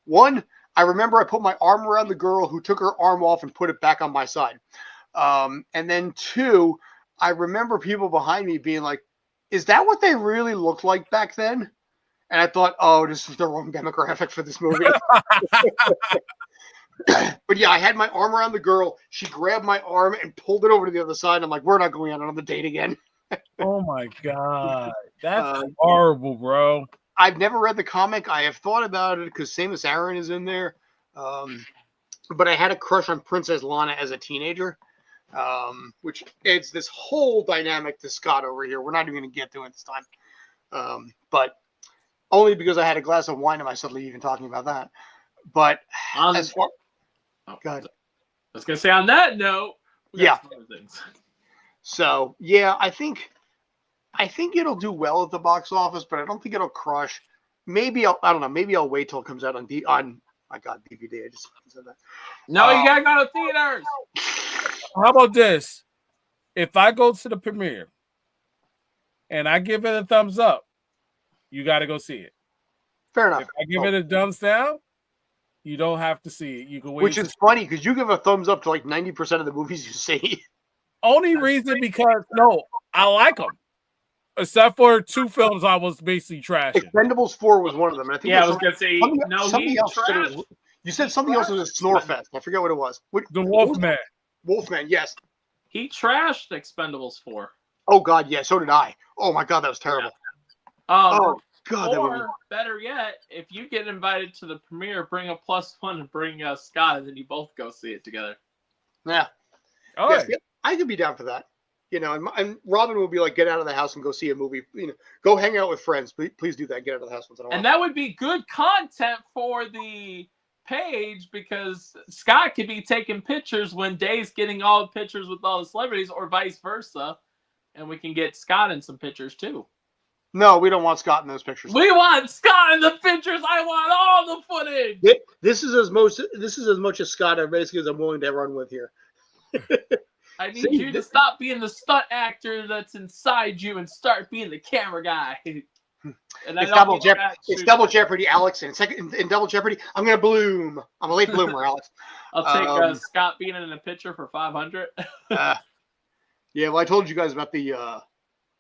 One, I remember I put my arm around the girl who took her arm off and put it back on my side. And then two, I remember people behind me being like, is that what they really looked like back then? And I thought, oh, this is the wrong demographic for this movie. But yeah, I had my arm around the girl. She grabbed my arm and pulled it over to the other side. I'm like, we're not going on another date again. Oh my God. That's horrible, bro. I've never read the comic. I have thought about it because Samus Aran is in there. But I had a crush on Princess Lana as a teenager, which adds this whole dynamic to Scott over here. We're not even going to get to it this time. But only because I had a glass of wine am I suddenly even talking about that. But as far... God. I was going to say on that note, So, yeah, I think it'll do well at the box office, but I don't think it'll crush. Maybe I don't know. Maybe I'll wait till it comes out on my God, DVD. I just said that. No, you gotta go to theaters. How about this? If I go to the premiere and I give it a thumbs up, you got to go see it. Fair enough. If I give it a thumbs down, you don't have to see it. You can wait. Which is funny because you give a thumbs up to like 90% of the movies you see. Only reason because I like them. Except for two films I was basically trashing. Expendables 4 was one of them. And I think I was going to say, something else. You said something else was a Snorefest. I forget what it was. The Wolfman. Wolfman, yes. He trashed Expendables 4. Oh, God, yeah. So did I. Oh, my God, that was terrible. Oh, God. Or, better yet, if you get invited to the premiere, bring a +1 and bring Scott, and then you both go see it together. Yeah. Oh, yes, yeah, I could be down for that. You know, and Robin will be like, get out of the house and go see a movie. You know, go hang out with friends. Please do that. Get out of the house once in a while. And that would be good content for the page because Scott could be taking pictures when Dave's getting all the pictures with all the celebrities or vice versa. And we can get Scott in some pictures too. No, we don't want Scott in those pictures. We want Scott in the pictures. I want all the footage. This is as much as Scott basically as I'm willing to run with here. I need you to stop being the stunt actor that's inside you and start being the camera guy. And it's double jeopardy, Alex. And in double jeopardy, I'm gonna bloom. I'm a late bloomer, Alex. I'll take Scott being in a picture for $500. Yeah, well, I told you guys about the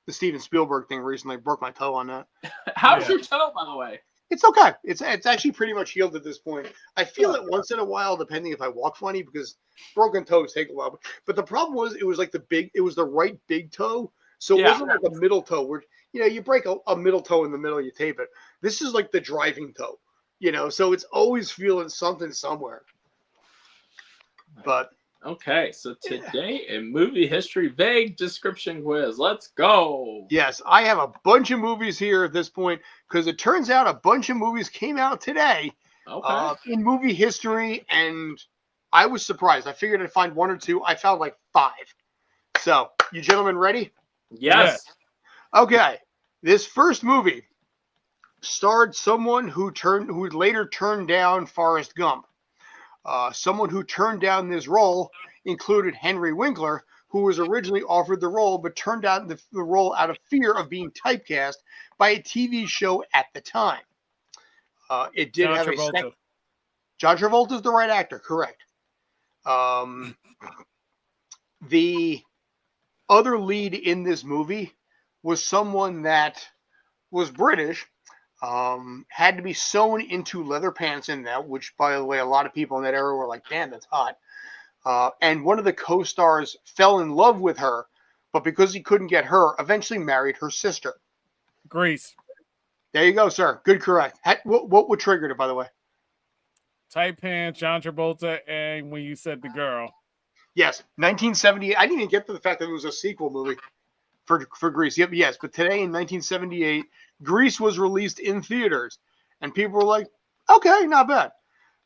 Steven Spielberg thing recently. I broke my toe on that. How's your toe, by the way? It's okay. It's actually pretty much healed at this point. I feel it once in a while, depending if I walk funny, because broken toes take a while. But the problem was, it was like it was the right big toe. So it wasn't like a middle toe where, you know, you break a middle toe in the middle, you tape it. This is like the driving toe, you know, so it's always feeling something somewhere. But okay, so today in movie history vague description quiz. Let's go. Yes, I have a bunch of movies here at this point because it turns out a bunch of movies came out today in movie history, and I was surprised. I figured I'd find one or two. I found like 5. So, you gentlemen ready? Yes. Okay. This first movie starred someone who later turned down Forrest Gump. Someone who turned down this role included Henry Winkler, who was originally offered the role but turned down the role out of fear of being typecast by a TV show at the time. It did have a second. John Travolta is the right actor, correct. The other lead in this movie was someone that was British, had to be sewn into leather pants in that, which, by the way, a lot of people in that era were like, damn, that's hot. And one of the co-stars fell in love with her, but because he couldn't get her, eventually married her sister. Grease. There you go, sir. Good, correct. What triggered it, by the way? Tight pants, John Travolta, and when you said the girl. Yes, 1978. I didn't even get to the fact that it was a sequel movie for Grease. Yep, yes. But today in 1978, Grease was released in theaters, and people were like, okay, not bad.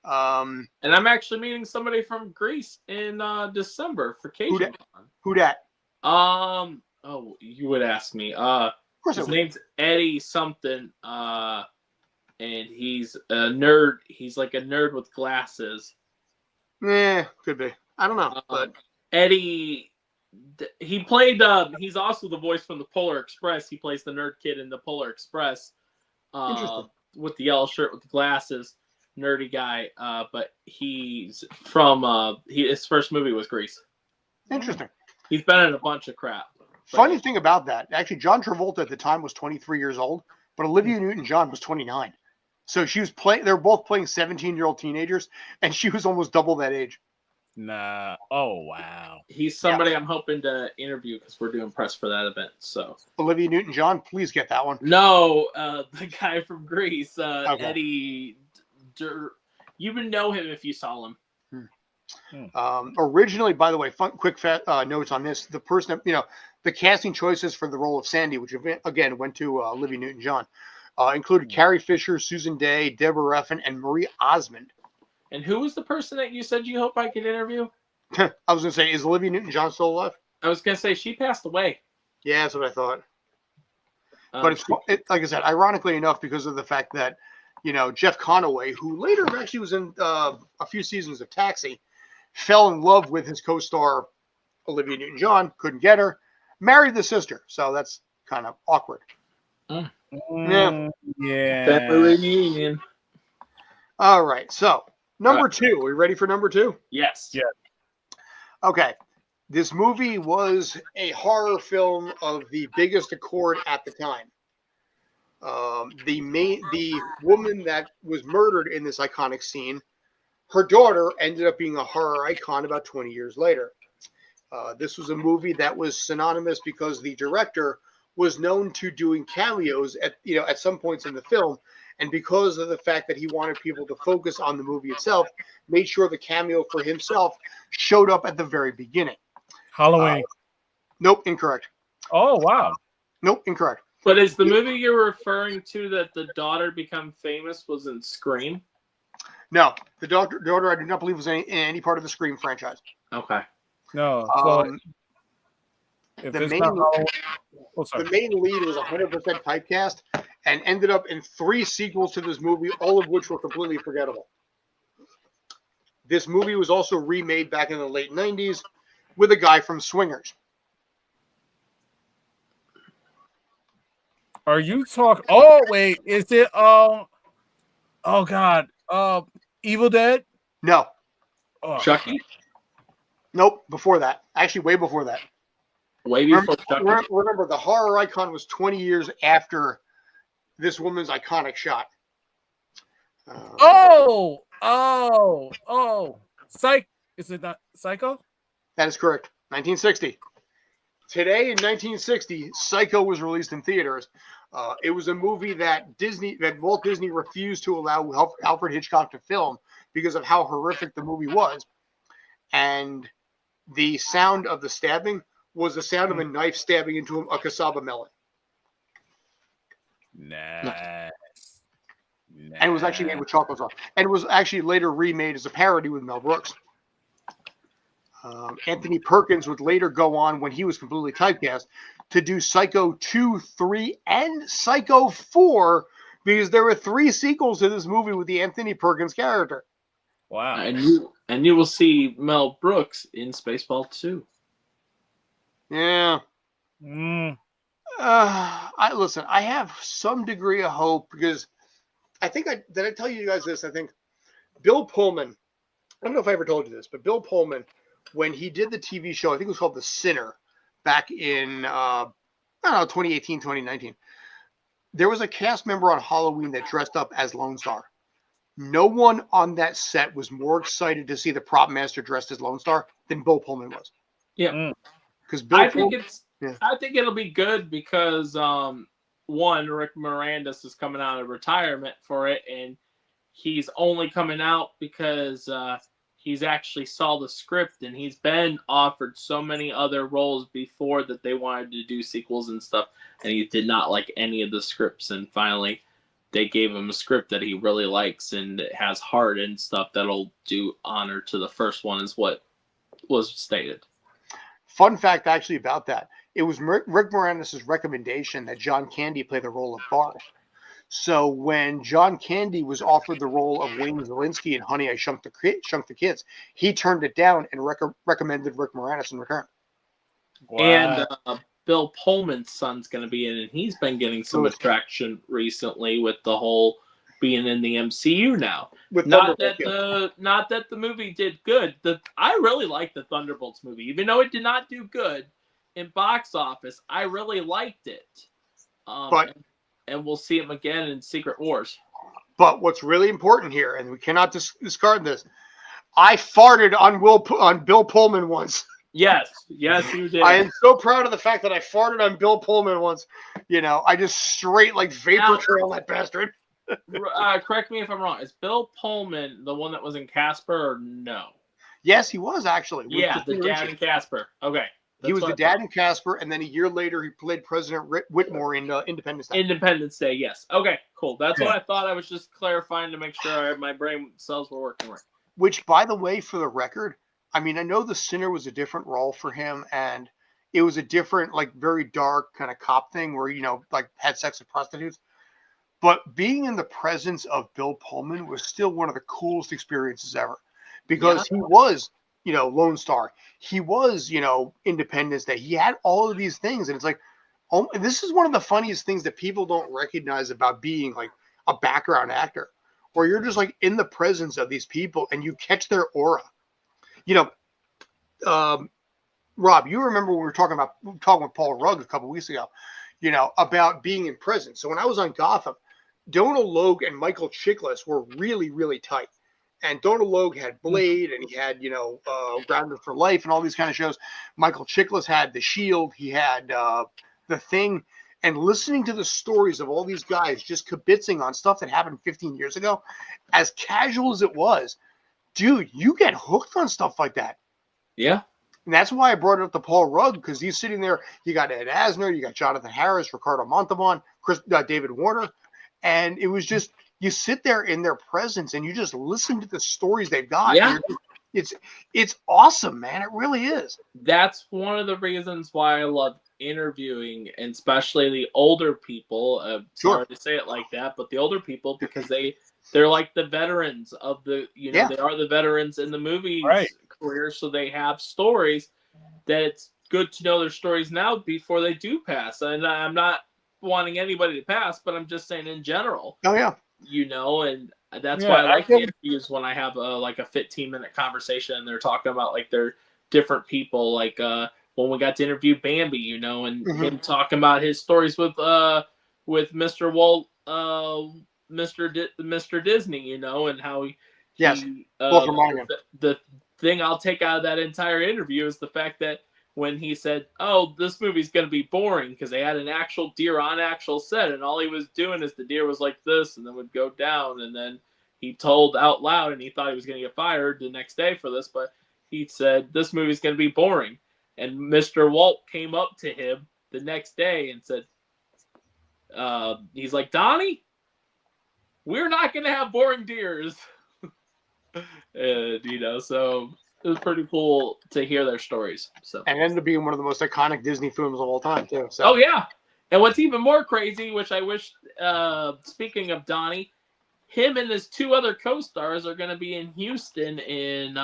And I'm actually meeting somebody from Greece in December for Cajun Con. Who dat? Oh, you would ask me. Of course his name's Eddie something. And he's a nerd. He's like a nerd with glasses. Yeah, could be. I don't know. But Eddie, he played. He's also the voice from the Polar Express. He plays the nerd kid in the Polar Express. With the yellow shirt with the glasses, nerdy guy. But he's from. His first movie was Grease. Interesting. He's been in a bunch of crap. Funny thing about that, actually, John Travolta at the time was 23 years old, but Olivia Newton-John was 29. So she was playing. They were both playing 17-year-old teenagers, and she was almost double that age. Nah. Oh wow. He's somebody I'm hoping to interview because we're doing press for that event. So Olivia Newton-John, please get that one. No, the guy from Greece, Okay. Eddie. You would know him if you saw him. Originally, by the way, quick notes on this: the person, the casting choices for the role of Sandy, which again went to Olivia Newton-John. Included Carrie Fisher, Susan Day, Deborah Refn, and Marie Osmond. And who was the person that you said you hope I could interview? I was going to say, is Olivia Newton-John still alive? I was going to say she passed away. Yeah, that's what I thought. But it's like I said, ironically enough, because of the fact that, Jeff Conaway, who later actually was in a few seasons of Taxi, fell in love with his co-star, Olivia Newton-John, couldn't get her, married the sister. So that's kind of awkward. Yeah. Family reunion. All right. So number two. Are we ready for number two? Yes. Yeah. Okay. This movie was a horror film of the biggest accord at the time. The woman that was murdered in this iconic scene, her daughter ended up being a horror icon about 20 years later. This was a movie that was synonymous because the director was known to doing cameos at some points in the film, and because of the fact that he wanted people to focus on the movie itself, made sure the cameo for himself showed up at the very beginning. Halloween. Nope, incorrect. Oh wow. Nope, incorrect. But is the movie you're referring to that the daughter become famous was in Scream? No, the daughter I do not believe was in any part of the Scream franchise. Okay. No. So if the it's main not Halloween, the main lead was 100% typecast and ended up in 3 sequels to this movie, all of which were completely forgettable. This movie was also remade back in the late 90s with a guy from Swingers. Are you talking? Oh wait, is it? Oh God. Evil Dead? No. Oh, Chucky? Nope. Before that, actually, way before that. Way before Chucky. Remember, the horror icon was 20 years after this woman's iconic shot. Is it not Psycho? That is correct. 1960. Today in 1960, Psycho was released in theaters. It was a movie that Walt Disney refused to allow Alfred Hitchcock to film because of how horrific the movie was. And the sound of the stabbing was the sound of a knife stabbing into a cassava melon. Nice. And it was actually made with chocolate sauce. And it was actually later remade as a parody with Mel Brooks. Anthony Perkins would later go on, when he was completely typecast, to do Psycho 2, 3, and Psycho 4, because there were 3 sequels to this movie with the Anthony Perkins character. Wow. And you will see Mel Brooks in Spaceball 2. Yeah. Listen, I have some degree of hope because I think did I tell you guys this? I think Bill Pullman don't know if I ever told you this, but Bill Pullman, when he did the TV show, I think it was called The Sinner, back in I don't know 2018, 2019. There was a cast member on Halloween that dressed up as Lone Star. No one on that set was more excited to see the prop master dressed as Lone Star than Bill Pullman was. Yeah, because I think it'll be good because one, Rick Moranis is coming out of retirement for it, and he's only coming out because he's actually saw the script, and he's been offered so many other roles before that they wanted to do sequels and stuff, and he did not like any of the scripts, and finally they gave him a script that he really likes and it has heart and stuff that'll do honor to the first one, is what was stated. Fun fact actually about that. It was Rick Moranis' recommendation that John Candy play the role of Bart. So when John Candy was offered the role of Wayne Zielinski in Honey, I Shrunk the Kids, he turned it down and recommended Rick Moranis in return. Wow. And Bill Pullman's son's going to be in it, and he's been getting some attraction recently with the whole being in the MCU now. Not that the movie did good. I really liked the Thunderbolts movie, even though it did not do good in box office. I really liked it. And we'll see him again in Secret Wars. But what's really important here, and we cannot discard this, I farted on Bill Pullman once. Yes, you did. I am so proud of the fact that I farted on Bill Pullman once. You know, I just straight like vapor trail that bastard. Correct me if I'm wrong. Is Bill Pullman the one that was in Casper or no? Yes, he was actually. Yeah, the dad in Casper. Okay. He was the dad in Casper, and then a year later, he played President Whitmore in Independence Day. Independence Day, yes. Okay, cool. That's what I thought. I was just clarifying to make sure my brain cells were working right. Which, by the way, for the record, I mean, I know The Sinner was a different role for him, and it was a different, like, very dark kind of cop thing where, you know, like, had sex with prostitutes. But being in the presence of Bill Pullman was still one of the coolest experiences ever, because he was, you know, Lone Star. He was, you know, Independence Day. He had all of these things, and it's like, oh, this is one of the funniest things that people don't recognize about being like a background actor, where you're just like in the presence of these people and you catch their aura. You know, Rob, you remember when we were talking with Paul Rugg a couple weeks ago, you know, about being in prison. So when I was on Gotham, Donal Logue and Michael Chiklis were really, really tight. And Donal Logue had Blade, and he had, you know, Grounded for Life and all these kind of shows. Michael Chiklis had The Shield. He had The Thing. And listening to the stories of all these guys just kibitzing on stuff that happened 15 years ago, as casual as it was, dude, you get hooked on stuff like that. Yeah. And that's why I brought it up to Paul Rugg, because he's sitting there. You got Ed Asner, you got Jonathan Harris, Ricardo Montalban, David Warner. And it was just, you sit there in their presence and you just listen to the stories they've got. Yeah. It's awesome, man. It really is. That's one of the reasons why I love interviewing, and especially the older people. Sorry to say it like that, but the older people, because they're like the veterans of the, you know, they are the veterans in the movie career, so they have stories that it's good to know their stories now before they do pass. And I'm not wanting anybody to pass, but I'm just saying in general. Oh yeah. You know, and that's why I like the interviews when I have like a 15-minute conversation and they're talking about like their different people, like when we got to interview Bambi, you know, and him talking about his stories with Mr. Walt, Mr. Disney, you know, and how he the thing I'll take out of that entire interview is the fact that when he said, "Oh, this movie's going to be boring," because they had an actual deer on actual set, and all he was doing is the deer was like this and then would go down, and then he told out loud, and he thought he was going to get fired the next day for this, but he said, "This movie's going to be boring." And Mr. Walt came up to him the next day and said, he's like, "Donnie, we're not going to have boring deers." You know, so it was pretty cool to hear their stories. So, and it ended up being one of the most iconic Disney films of all time, too. So. Oh, yeah. And what's even more crazy, which I wish, speaking of Donnie, him and his two other co-stars are going to be in Houston in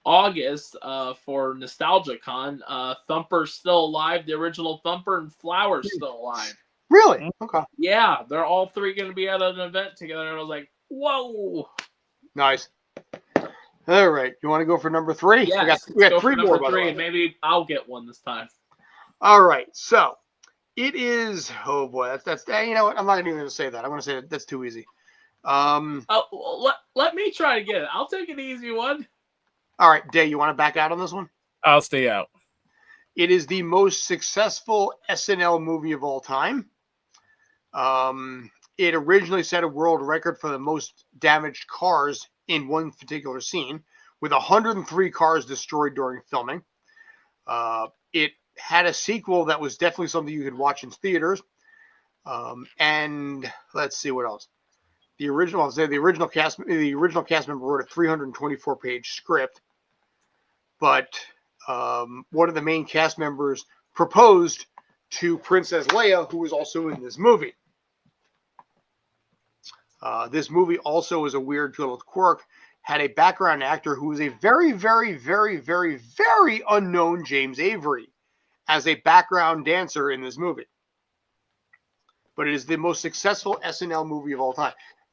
August for Nostalgia Con. Thumper's still alive, the original Thumper, and Flower's still alive. Really? Okay. Yeah, they're all three going to be at an event together, and I was like, whoa. Nice. All right. You want to go for number 3? Yes, we got go 3 for more, number by the 3, way. and maybe I'll get one this time. All right. So it is. Oh boy, that's you know what? I'm not even going to say that. I'm going to say that that's too easy. Let me try to get it. I'll take an easy one. All right, Day, you want to back out on this one? I'll stay out. It is the most successful SNL movie of all time. It originally set a world record for the most damaged cars in one particular scene, with 103 cars destroyed during filming. It had a sequel that was definitely something you could watch in theaters. And let's see what else. The original cast member wrote a 324-page script, but one of the main cast members proposed to Princess Leia, who was also in this movie. This movie also is a weird little quirk. Had a background actor who was a very, very, very, very, very unknown James Avery as a background dancer in this movie. But it is the most successful SNL movie of all time.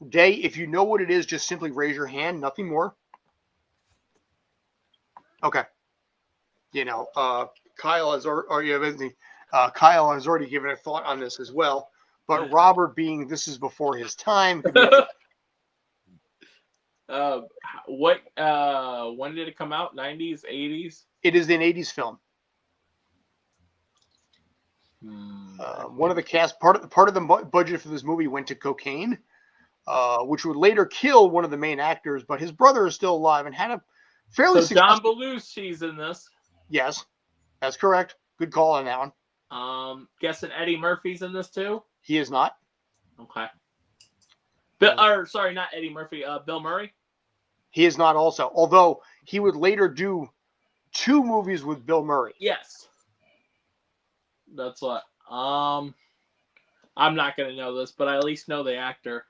Day, if you know what it is, just simply raise your hand. Nothing more. Okay. You know, Kyle has already given a thought on this as well. But Robert, being this is before his time. When did it come out? 90s, 80s? It is an 80s film. One of the cast part of the budget for this movie went to cocaine, which would later kill one of the main actors, but his brother is still alive and had a fairly John Belushi's in this. Yes, that's correct. Good call on that one. Guessing Eddie Murphy's in this too? He is not. Okay. Sorry, not Eddie Murphy. Bill Murray? He is not also. Although he would later do 2 movies with Bill Murray. Yes. That's what. I'm not going to know this, but I at least know the actor.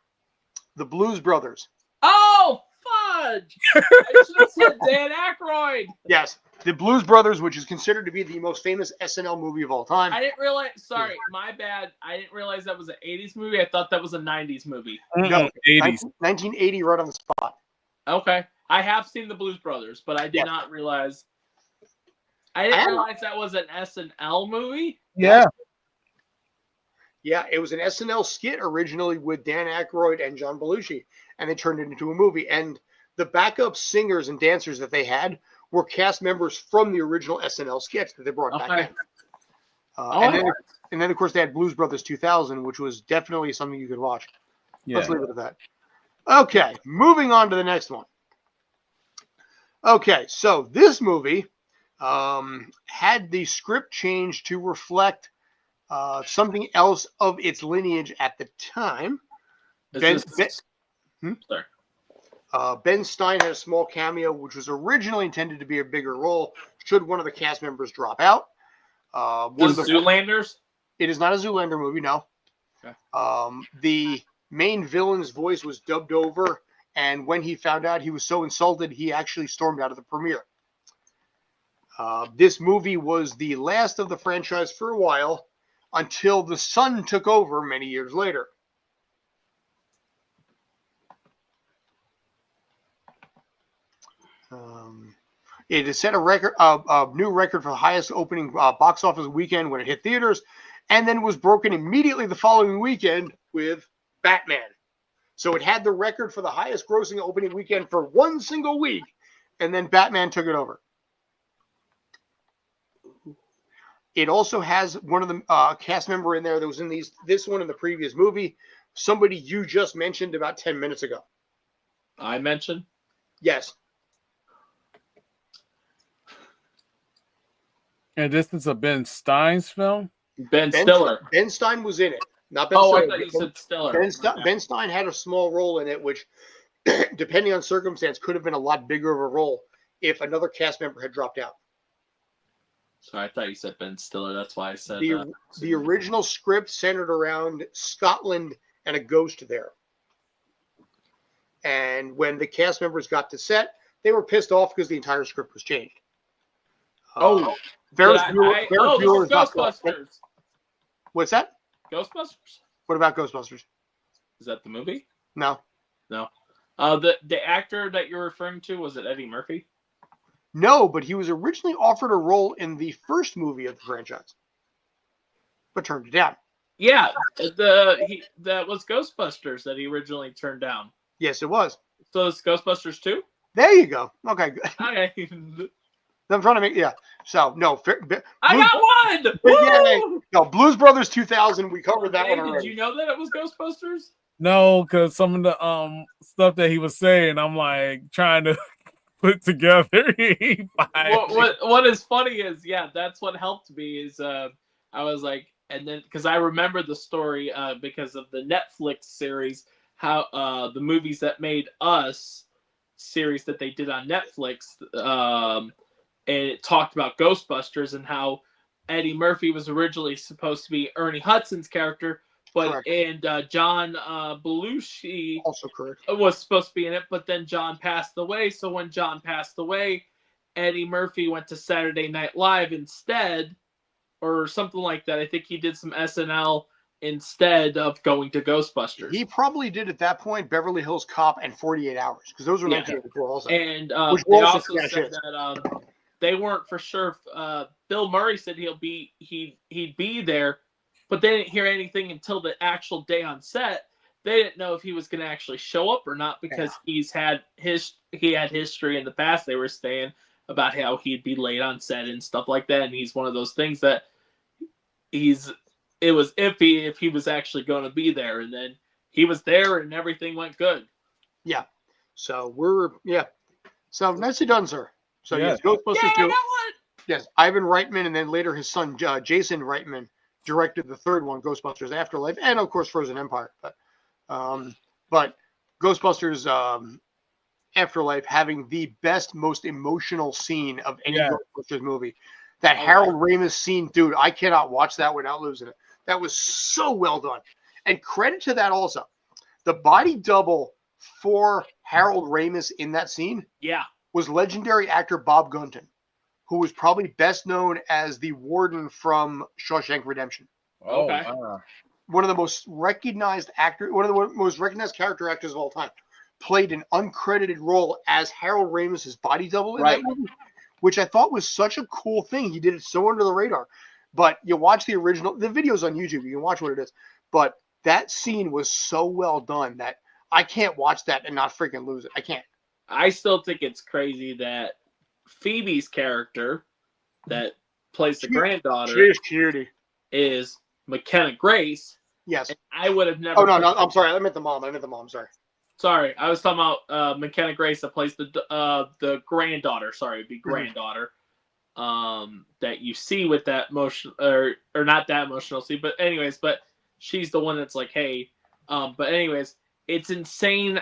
The Blues Brothers. Oh, fudge! I should have said Dan Aykroyd. Yes. The Blues Brothers, which is considered to be the most famous SNL movie of all time. I didn't realize. Sorry, my bad. I didn't realize that was an 80s movie. I thought that was a 90s movie. No, 80s. 1980, right on the spot. Okay. I have seen the Blues Brothers, but I did not realize. I didn't realize that was an SNL movie. Yeah. Yeah, it was an SNL skit originally with Dan Aykroyd and John Belushi, and they turned it into a movie. And the backup singers and dancers that they had were cast members from the original SNL sketch that they brought back in. And then, of course, they had Blues Brothers 2000, which was definitely something you could watch. Yeah. Let's leave it at that. Okay, moving on to the next one. Okay, so this movie had the script changed to reflect something else of its lineage at the time. Ben Stein had a small cameo, which was originally intended to be a bigger role should one of the cast members drop out. Zoolanders? It is not a Zoolander movie, no. Okay. The main villain's voice was dubbed over, and when he found out he was so insulted, he actually stormed out of the premiere. This movie was the last of the franchise for a while until the son took over many years later. It has set a new record for the highest opening box office weekend when it hit theaters, and then was broken immediately the following weekend with Batman. So it had the record for the highest grossing opening weekend for one single week, and then Batman took it over. It also has one of the cast member in there that was in this one in the previous movie, somebody you just mentioned about 10 minutes ago. I mentioned? Yes. And this is a Ben Stein's film? Ben Stiller. Ben Stein was in it. Not Ben Stiller. I thought you said Stiller. Ben Stein had a small role in it, which, depending on circumstance, could have been a lot bigger of a role if another cast member had dropped out. Sorry, I thought you said Ben Stiller. That's why I said the original script centered around Scotland and a ghost there. And when the cast members got to set, they were pissed off because the entire script was changed. Ferris Bueller is Ghostbusters. What's that? Ghostbusters? What about Ghostbusters? Is that the movie? No. The actor that you're referring to, was it Eddie Murphy? No, but he was originally offered a role in the first movie of the franchise, but turned it down. Yeah, that was Ghostbusters that he originally turned down. Yes, it was. So it's Ghostbusters 2? There you go. Okay, good. Okay. I'm trying to make So no, I got one. Yeah, no, Blues Brothers 2000. We covered that one Did already. you know that it was Ghostbusters? No, because some of the stuff that he was saying, I'm like trying to put together. What is funny is, yeah, that's what helped me is I was like, and then because I remember the story because of the Netflix series, how the movies that made us series that they did on Netflix, and it talked about Ghostbusters and how Eddie Murphy was originally supposed to be Ernie Hudson's character, but John Belushi also correct was supposed to be in it, but then John passed away. So when John passed away, Eddie Murphy went to Saturday Night Live instead, or something like that. I think he did some SNL instead of going to Ghostbusters. He probably did at that point Beverly Hills Cop and 48 Hours, because those were 1984 also. And which they also also said that they weren't for sure. Bill Murray said he'd be there, but they didn't hear anything until the actual day on set. They didn't know if he was going to actually show up or not, because he had history in the past. They were saying about how he'd be late on set and stuff like that, and he's one of those things that it was iffy if he was actually going to be there, and then he was there and everything went good. Yeah. So So nicely done, sir. So yes, Ghostbusters 2. I got one. Yes, Ivan Reitman, and then later his son Jason Reitman directed the third one, Ghostbusters Afterlife, and of course Frozen Empire. But Ghostbusters Afterlife having the best, most emotional scene of any Ghostbusters movie. That Harold Ramis scene, dude, I cannot watch that without losing it. That was so well done. And credit to that also. The body double for Harold Ramis in that scene was legendary actor Bob Gunton, who was probably best known as the warden from Shawshank Redemption. Okay. One of the most recognized character actors of all time. Played an uncredited role as Harold Ramis's body double in that movie, which I thought was such a cool thing. He did it so under the radar. But you watch the video's on YouTube. You can watch what it is. But that scene was so well done that I can't watch that and not freaking lose it. I can't. I still think it's crazy that Phoebe's character that plays the granddaughter is McKenna Grace. Yes. And I would have never. Oh, no, I'm sorry. I meant the mom. Sorry. Sorry, I was talking about McKenna Grace that plays the granddaughter. Sorry, it'd be granddaughter. That you see with that motion, or not that emotional scene, but anyways, but she's the one that's like, hey, but anyways, it's insane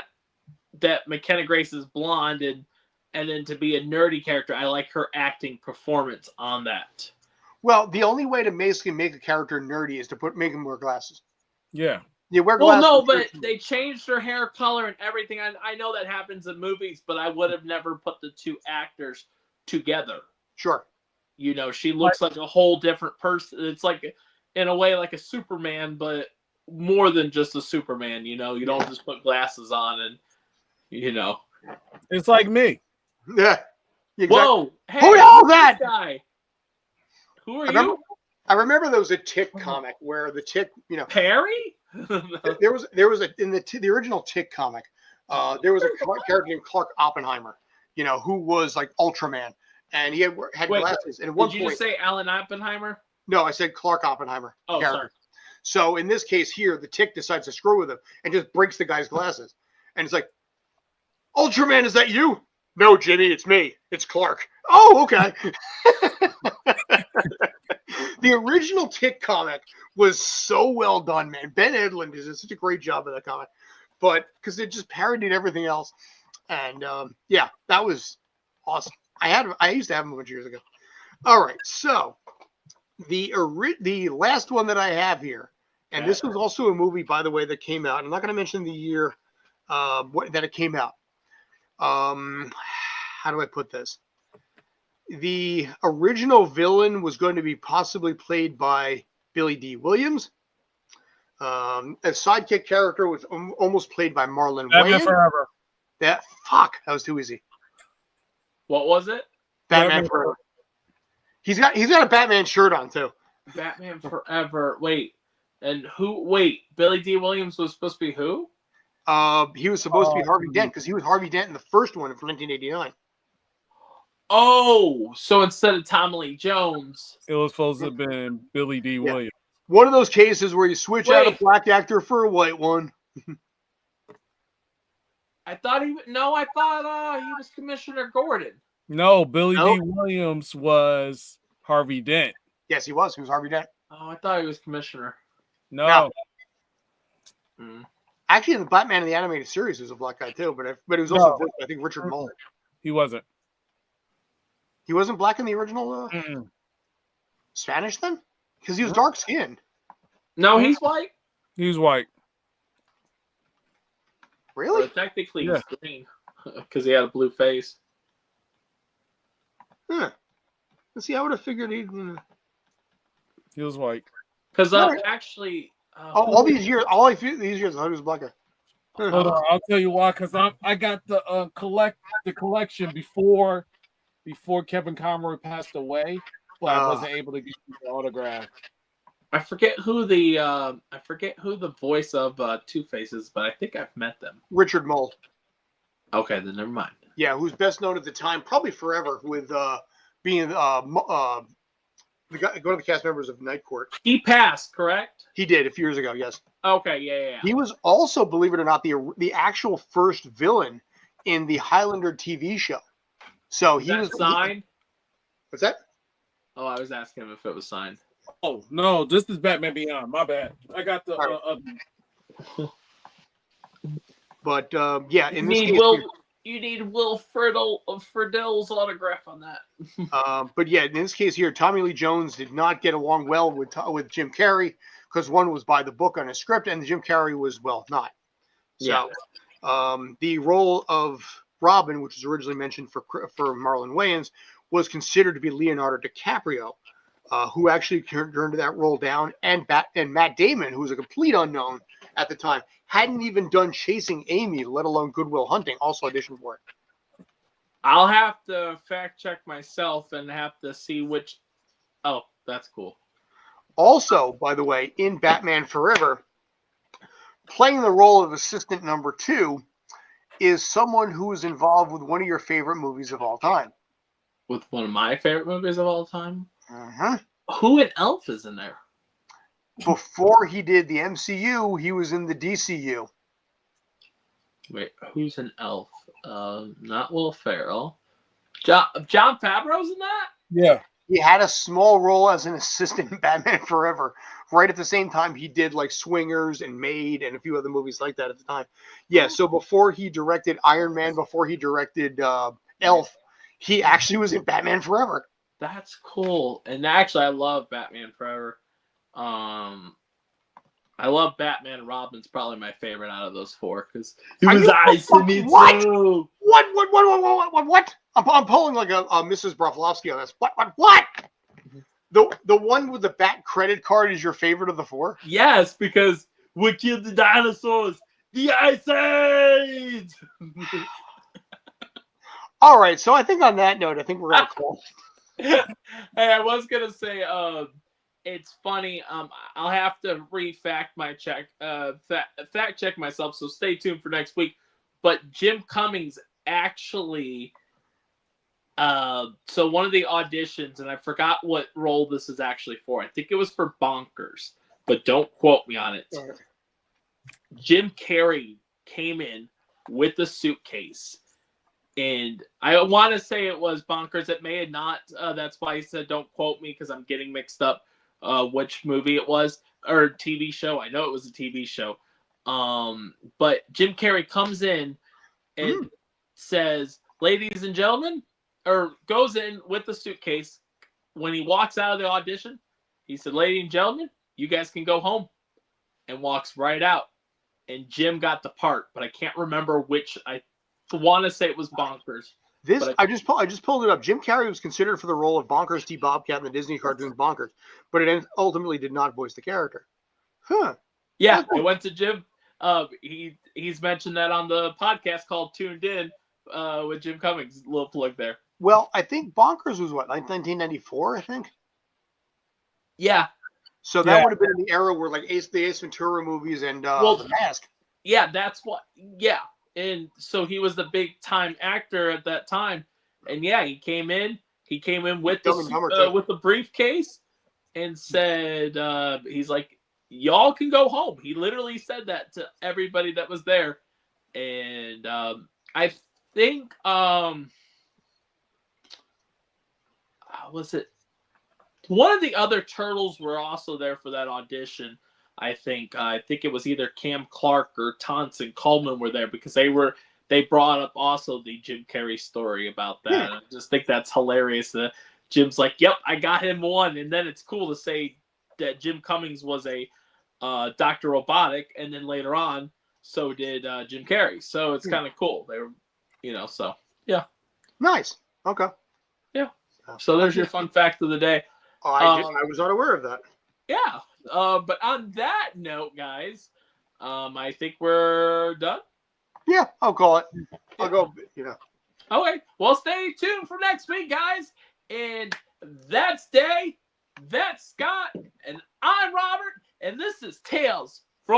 that McKenna Grace is blonde and then to be a nerdy character. I like her acting performance on that. Well, the only way to basically make a character nerdy is to make him wear glasses. Yeah. You wear glasses. Well, no, but they changed her hair color and everything. I know that happens in movies, but I would have never put the two actors together. Sure. You know, she looks like a whole different person. It's like, in a way, like a Superman, but more than just a Superman. You know, you don't just put glasses on and, you know. It's like me. Yeah. Exactly. Whoa. Hey, who knows that guy? Who are you? I remember there was a Tick comic where the Tick, you know, Perry. there was in the original Tick comic, there was a character named Clark Oppenheimer, you know, who was like Ultraman, and he had glasses. And at one did you point, just say Alan Oppenheimer? No, I said Clark Oppenheimer. Oh, character. sorry. So in this case here, the Tick decides to screw with him and just breaks the guy's glasses, and it's like, Ultraman, is that you? No, Jimmy, it's me. It's Clark. Oh, okay. The original Tick comic was so well done, man. Ben Edlund did such a great job of that comic, but because it just parodied everything else, and yeah, that was awesome. I used to have them a bunch of years ago. All right, so the last one that I have here, and this was also a movie, by the way, that came out. I'm not going to mention the year that it came out. How do I put this? The original villain was going to be possibly played by Billy D. Williams. A sidekick character was almost played by Marlon Wayans. Forever. That was too easy. What was it? Batman Forever. He's got a Batman shirt on too. Batman Forever. Wait, and who? Wait, Billy D. Williams was supposed to be who? He was supposed to be Harvey Dent because he was Harvey Dent in the first one from 1989. Oh, so instead of Tommy Lee Jones, it was supposed to have been Billy D. Williams. One of those cases where you switch out a black actor for a white one. I thought he was Commissioner Gordon. No, Billy D. Williams was Harvey Dent. Yes, he was. He was Harvey Dent. Oh, I thought he was Commissioner. No. Actually, the Batman in the animated series was a black guy too, but he was also, I think, Richard Mole. He wasn't. He wasn't black in the original Spanish then? Because he was dark skinned. No, he's white. He's white. Really? Well, technically, he's green because he had a blue face. Huh. Let's see. I would have figured he was white. Because actually, all these years, I thought he was black guy. Hold on, I'll tell you why. Because I got the collection before Kevin Conroy passed away, but I wasn't able to get the autograph. I forget who the voice of Two-Face is, but I think I've met them. Richard Mole. Okay, then never mind. Yeah, who's best known at the time, probably forever, with being the guy, one of the cast members of Night Court. He passed, correct? He did a few years ago. Yes. Okay. Yeah. He was also, believe it or not, the actual first villain in the Highlander TV show. So he was signed. What's that? Oh, I was asking him if it was signed. Oh no, this is Batman Beyond. My bad. I got the. But yeah, in this case, you need Will Friedle's autograph on that. But yeah, in this case here, Tommy Lee Jones did not get along well with Jim Carrey because one was by the book on a script, and Jim Carrey was not. So, the role of Robin, which was originally mentioned for Marlon Wayans, was considered to be Leonardo DiCaprio, who actually turned that role down, and Matt Damon, who was a complete unknown at the time, hadn't even done Chasing Amy, let alone Good Will Hunting, also auditioned for it. I'll have to fact check myself and have to see which. Oh, that's cool. Also, by the way, in Batman Forever, playing the role of assistant number 2 is someone who is involved with one of your favorite movies of all time. With one of my favorite movies of all time? Uh-huh. Who in Elf is in there? Before he did the MCU, he was in the DCU. Wait, who's an Elf? Not Will Ferrell. John Favreau's in that? Yeah. He had a small role as an assistant in Batman Forever. Right at the same time, he did like Swingers and Maid and a few other movies like that at the time. Yeah, so before he directed Iron Man, before he directed Elf, he actually was in Batman Forever. That's cool. And actually, I love Batman Forever. I love Batman and Robin's probably my favorite out of those four because he was ice to me too. What? I'm pulling like a Mrs. Broflovsky on this. What? The one with the Bat credit card is your favorite of the four? Yes, because we killed the dinosaurs. The Ice Age. All right, so I think on that note, I think we're gonna call. Hey, I was gonna say, it's funny. I'll have to fact check myself. So stay tuned for next week. But Jim Cummings actually, so one of the auditions, and I forgot what role this is actually for. I think it was for Bonkers, but don't quote me on it. Jim Carrey came in with the suitcase. And I want to say it was Bonkers. It may have not. That's why I said don't quote me because I'm getting mixed up which movie it was or TV show. I know it was a TV show. But Jim Carrey comes in and says, ladies and gentlemen, or goes in with the suitcase. When he walks out of the audition, he said, ladies and gentlemen, you guys can go home, and walks right out. And Jim got the part, but I can't remember which. I want to say it was Bonkers. I just pulled it up. Jim Carrey was considered for the role of Bonkers T. Bobcat in the Disney cartoon Bonkers, but it ultimately did not voice the character. Huh. Yeah, it went to Jim. He's mentioned that on the podcast called Tuned In with Jim Cummings. Little plug there. Well, I think Bonkers was what, 1994, I think? Yeah. So that would have been in the era where like the Ace Ventura movies and The Mask. Yeah, that's what. Yeah, and so he was the big time actor at that time, and yeah, he came in. He came in with the briefcase and said, "He's like, y'all can go home." He literally said that to everybody that was there, and I think was it one of the other turtles were also there for that audition. I think it was either Cam Clark or Tonson Coleman were there because they brought up also the Jim Carrey story about that. Yeah. And I just think that's hilarious that Jim's like, "Yep, I got him one," and then it's cool to say that Jim Cummings was a Dr. Robotic, and then later on, so did Jim Carrey. So it's kind of cool. They were, so yeah. Nice. Okay. Yeah. So there's your fun fact of the day. I was not aware of that. Yeah. But on that note, guys, I think we're done. Yeah, I'll call it. I'll go, Okay. Well, stay tuned for next week, guys. And that's Day, that's Scott, and I'm Robert, and this is Tales from